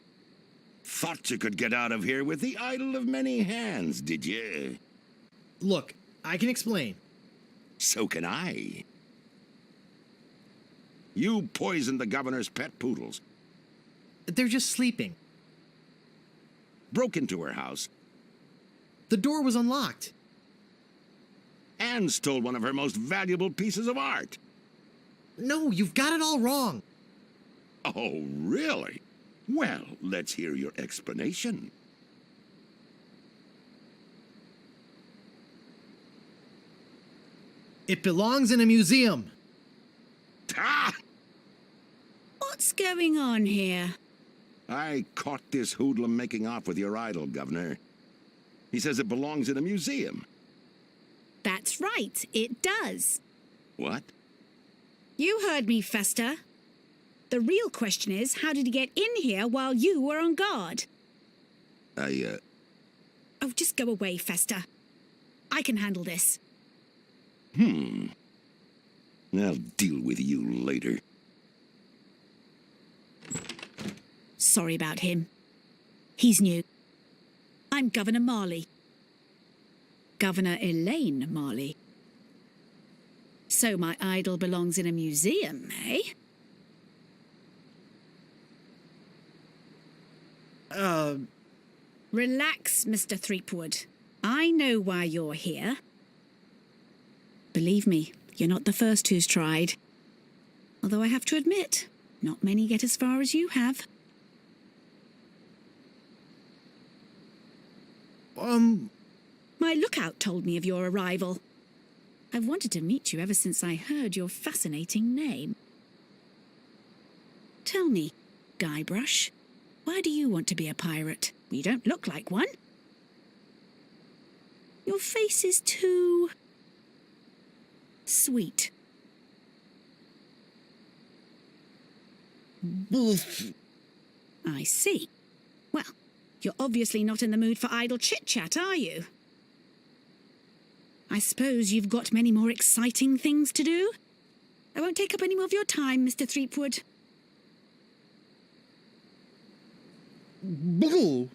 Thought you could get out of here with the idol of many hands, did you? Look, I can explain. So can I. You poisoned the governor's pet poodles, They're just sleeping. broke into her house, The door was unlocked. and stole one of her most valuable pieces of art. No, you've got it all wrong. Oh, really? Well, let's hear your explanation. It belongs in a museum. Ah! What's going on here? I caught this hoodlum making off with your idol, Governor. He says it belongs in a museum. That's right, it does. What? You heard me, Fester. The real question is, how did he get in here while you were on guard? Oh, just go away, Fester. I can handle this. I'll deal with you later. Sorry about him. He's new. I'm Governor Marley. Governor Elaine Marley. So my idol belongs in a museum, eh? Relax, Mr. Threepwood. I know why you're here. Believe me, you're not the first who's tried. Although I have to admit, not many get as far as you have. My lookout told me of your arrival. I've wanted to meet you ever since I heard your fascinating name. Tell me, Guybrush, why do you want to be a pirate? You don't look like one. Your face is too sweet. I see. Well, you're obviously not in the mood for idle chit-chat, are you? I suppose you've got many more exciting things to do? I won't take up any more of your time, Mr. Threepwood. Blue.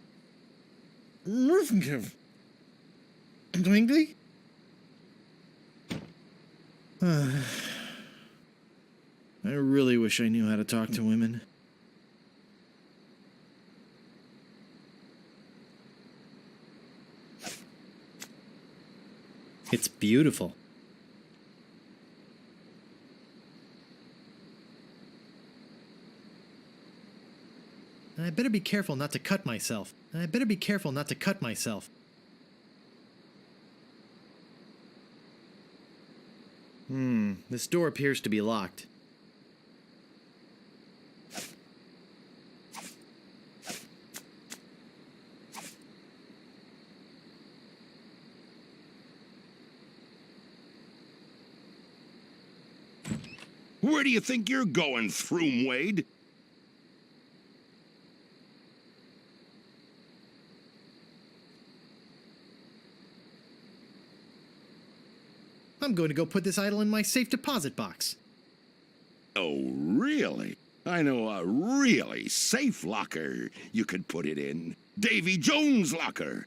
Rufenkiv. Twinkley? I really wish I knew how to talk to women. It's beautiful. I better be careful not to cut myself. This door appears to be locked. Where do you think you're going, Throomwade? I'm going to go put this idol in my safe deposit box. Oh, really? I know a really safe locker you could put it in. Davy Jones' locker.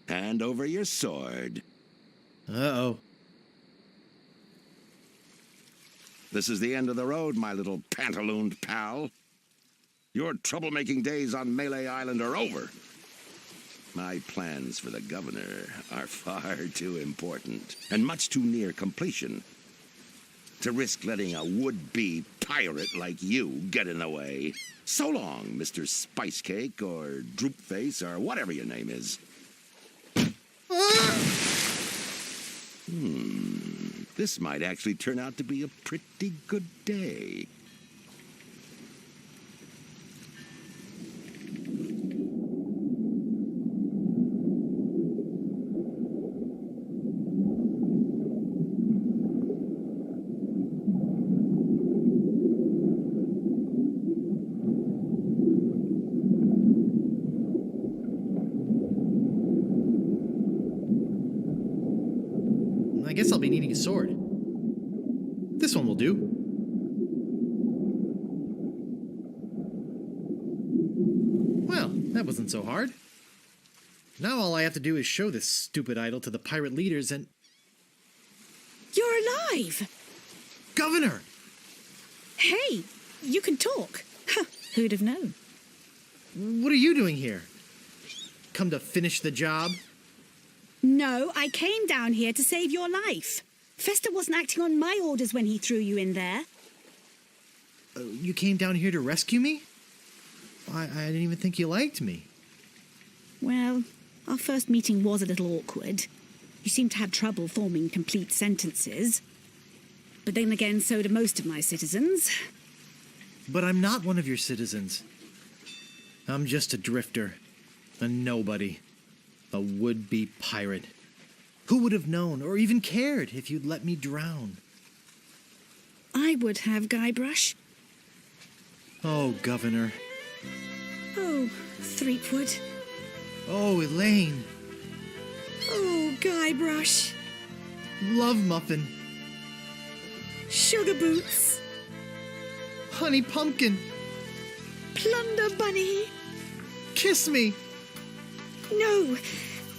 Hand over your sword. Uh-oh. This is the end of the road, my little pantalooned pal. Your troublemaking days on Melee Island are over. My plans for the governor are far too important and much too near completion to risk letting a would-be pirate like you get in the way. So long, Mr. Spicecake or Droopface or whatever your name is. This might actually turn out to be a pretty good day. I guess I'll be a sword. This one will do. Well, that wasn't so hard. Now all I have to do is show this stupid idol to the pirate leaders and... You're alive! Governor! Hey, you can talk. Huh, who'd have known? What are you doing here? Come to finish the job? No, I came down here to save your life. Fester wasn't acting on my orders when he threw you in there. You came down here to rescue me? I didn't even think you liked me. Well, our first meeting was a little awkward. You seemed to have trouble forming complete sentences. But then again, so do most of my citizens. But I'm not one of your citizens. I'm just a drifter. A nobody. A would-be pirate. Who would have known or even cared if you'd let me drown? I would have, Guybrush. Oh, Governor. Oh, Threepwood. Oh, Elaine. Oh, Guybrush. Love Muffin. Sugar Boots. Honey Pumpkin. Plunder Bunny. Kiss me. No,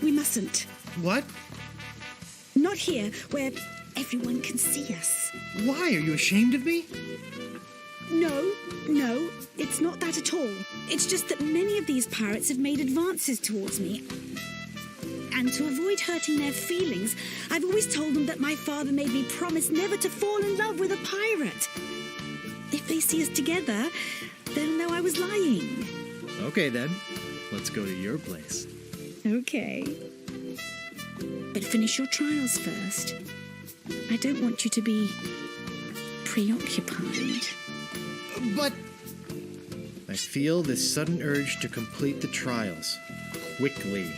we mustn't. What? Not here, where everyone can see us. Why? Are you ashamed of me? No, it's not that at all. It's just that many of these pirates have made advances towards me. And to avoid hurting their feelings, I've always told them that my father made me promise never to fall in love with a pirate. If they see us together, they'll know I was lying. Okay, then. Let's go to your place. Okay. But finish your trials first. I don't want you to be preoccupied. But... I feel this sudden urge to complete the trials. Quickly.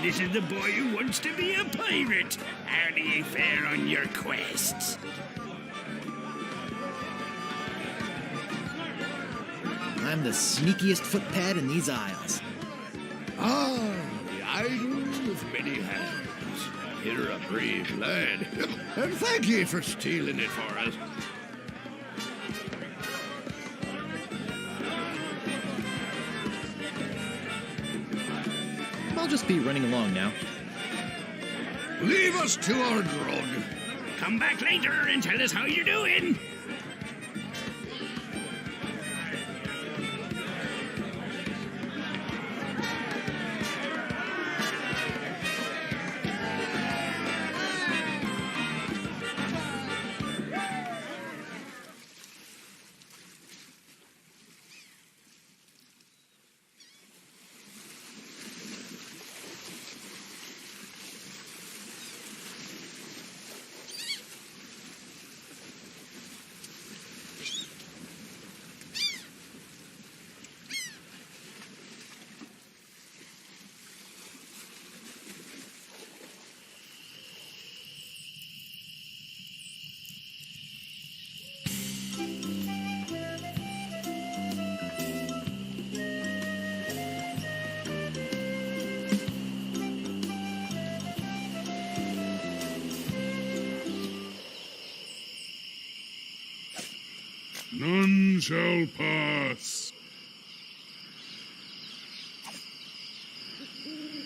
This is the boy who wants to be a pirate. How do you fare on your quests? I'm the sneakiest footpad in these isles. Ah, the idol with many hands. You're a brave lad. And thank you for stealing it for us. I'll just be running along now. Leave us to our grog. Come back later and tell us how you're doing. None shall pass.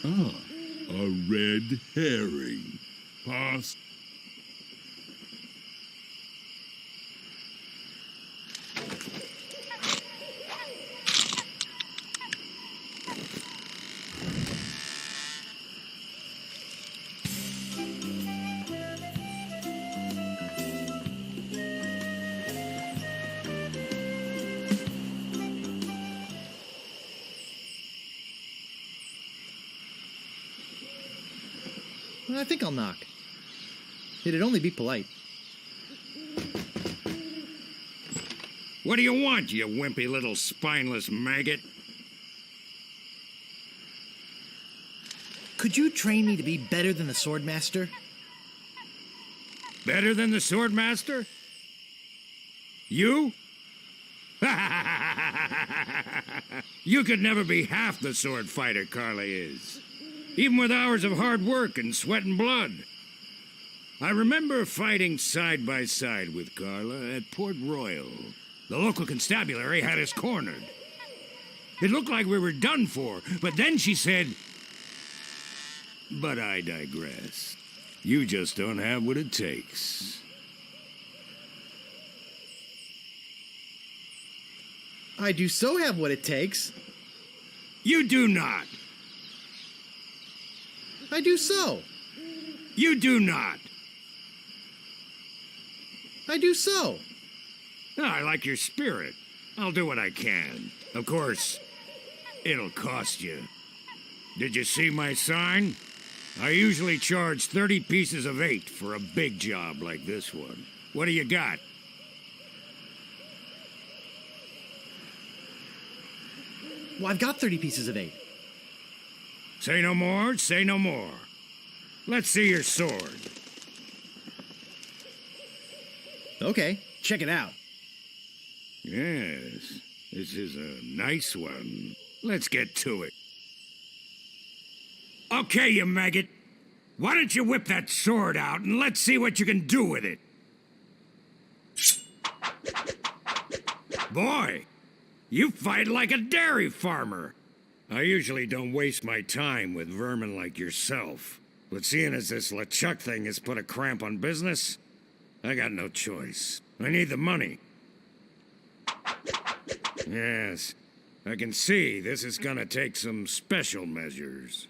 Ah, a red herring. Pass. I think I'll knock. It'd only be polite. What do you want, you wimpy little spineless maggot? Could you train me to be better than the Swordmaster? Better than the Swordmaster? You? You could never be half the sword fighter Carla is. Even with hours of hard work and sweat and blood. I remember fighting side by side with Carla at Port Royal. The local constabulary had us cornered. It looked like we were done for, but then she said, "But I digress. You just don't have what it takes." I do so have what it takes. You do not. I do so. You do not. I do so. I like your spirit. I'll do what I can. Of course, it'll cost you. Did you see my sign? I usually charge 30 pieces of 8 for a big job like this one. What do you got? Well, I've got 30 pieces of 8. Say no more, say no more. Let's see your sword. Okay, check it out. Yes, this is a nice one. Let's get to it. Okay, you maggot. Why don't you whip that sword out and let's see what you can do with it? Boy, you fight like a dairy farmer. I usually don't waste my time with vermin like yourself. But seeing as this LeChuck thing has put a cramp on business, I got no choice. I need the money. Yes, I can see this is gonna take some special measures.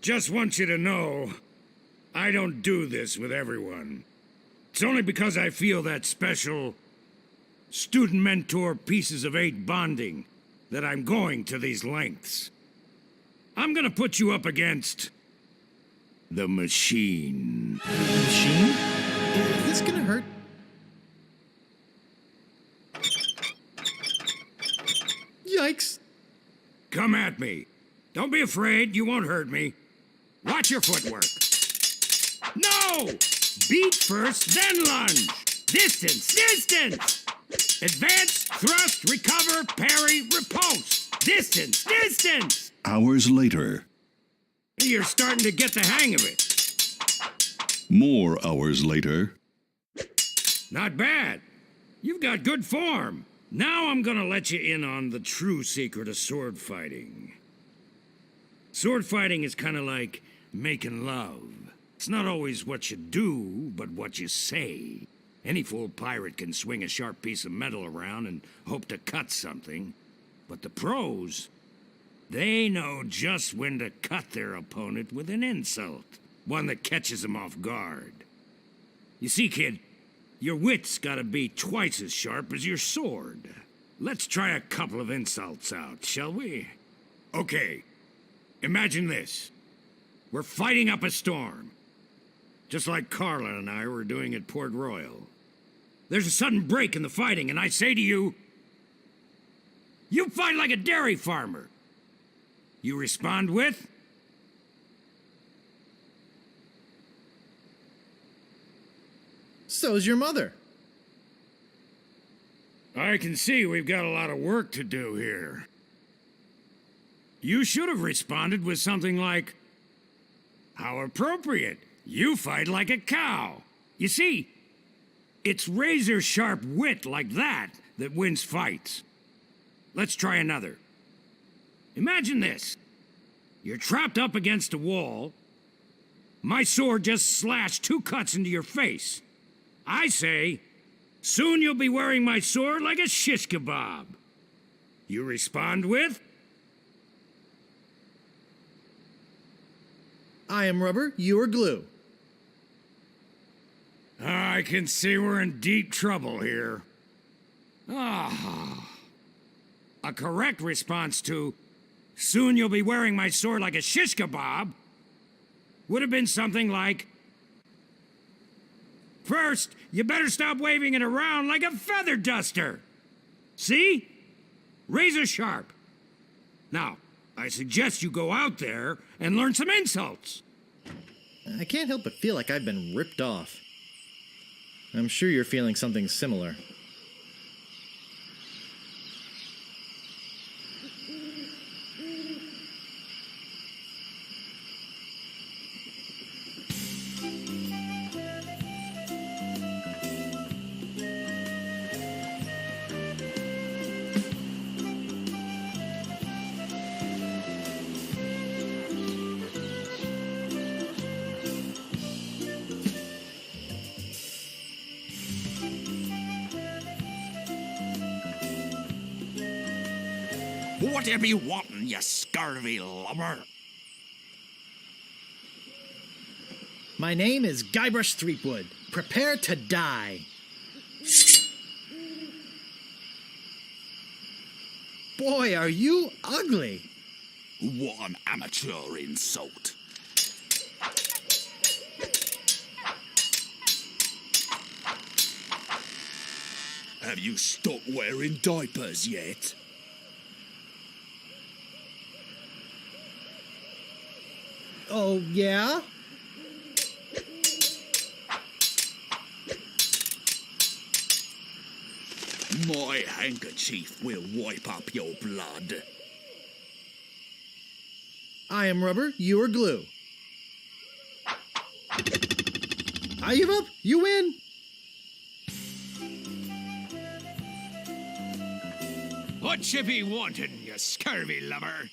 Just want you to know, I don't do this with everyone. It's only because I feel that special student-mentor pieces of 8 bonding that I'm going to these lengths. I'm gonna put you up against the machine. Machine? Is this gonna hurt? Yikes. Come at me. Don't be afraid, you won't hurt me. Watch your footwork. No! Beat first, then lunge. Distance, distance! Advance, thrust, recover, parry, repulse. Distance, distance! Hours later. You're starting to get the hang of it. More hours later. Not bad. You've got good form. Now I'm gonna let you in on the true secret of sword fighting. Sword fighting is kind of like making love. It's not always what you do, but what you say. Any fool pirate can swing a sharp piece of metal around and hope to cut something. But the pros, they know just when to cut their opponent with an insult. One that catches them off guard. You see, kid, your wit's gotta be twice as sharp as your sword. Let's try a couple of insults out, shall we? Okay, imagine this. We're fighting up a storm. Just like Carla and I were doing at Port Royal. There's a sudden break in the fighting, and I say to you, you fight like a dairy farmer. You respond with, So's your mother. I can see we've got a lot of work to do here. You should have responded with something like, how appropriate. You fight like a cow. You see, it's razor-sharp wit like that that wins fights. Let's try another. Imagine this. You're trapped up against a wall. My sword just slashed 2 cuts into your face. I say, soon you'll be wearing my sword like a shish kebab. You respond with, I am rubber, you are glue. I can see we're in deep trouble here. Ah. A correct response to, soon you'll be wearing my sword like a shish kebab, would have been something like, first, you better stop waving it around like a feather duster. See? Razor sharp. Now, I suggest you go out there and learn some insults. I can't help but feel like I've been ripped off. I'm sure you're feeling something similar. Whatever you wantin', you scurvy lubber? My name is Guybrush Threepwood. Prepare to die. Boy, are you ugly. What an amateur insult. Have you stopped wearing diapers yet? Oh, yeah? My handkerchief will wipe up your blood. I am rubber, you are glue. I give up, you win. What you be wantin', you scurvy lubber?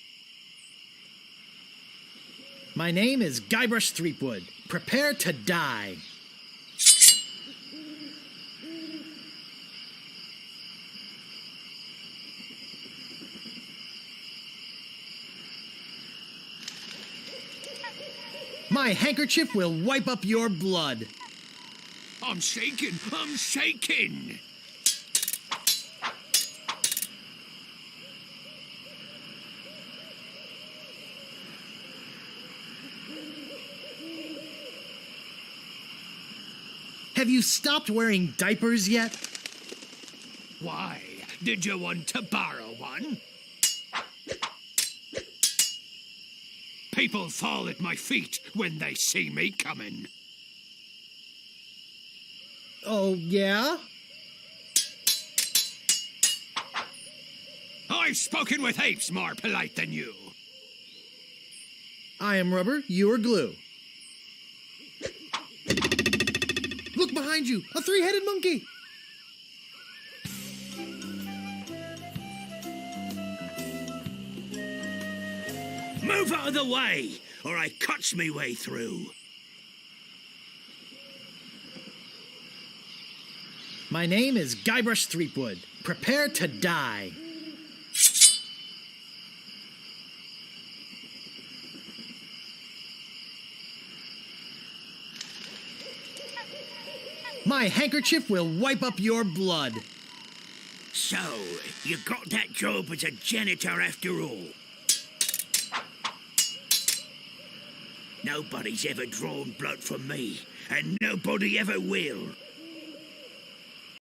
My name is Guybrush Threepwood. Prepare to die. My handkerchief will wipe up your blood. I'm shaking, I'm shaking! Have you stopped wearing diapers yet? Why, did you want to borrow one? People fall at my feet when they see me coming. Oh, yeah? I've spoken with apes more polite than you. I am rubber, you are glue. Look behind you, a 3-headed monkey. Move out of the way, or I cuts me way through. My name is Guybrush Threepwood. Prepare to die. My handkerchief will wipe up your blood. So, you got that job as a janitor after all? Nobody's ever drawn blood from me, and nobody ever will.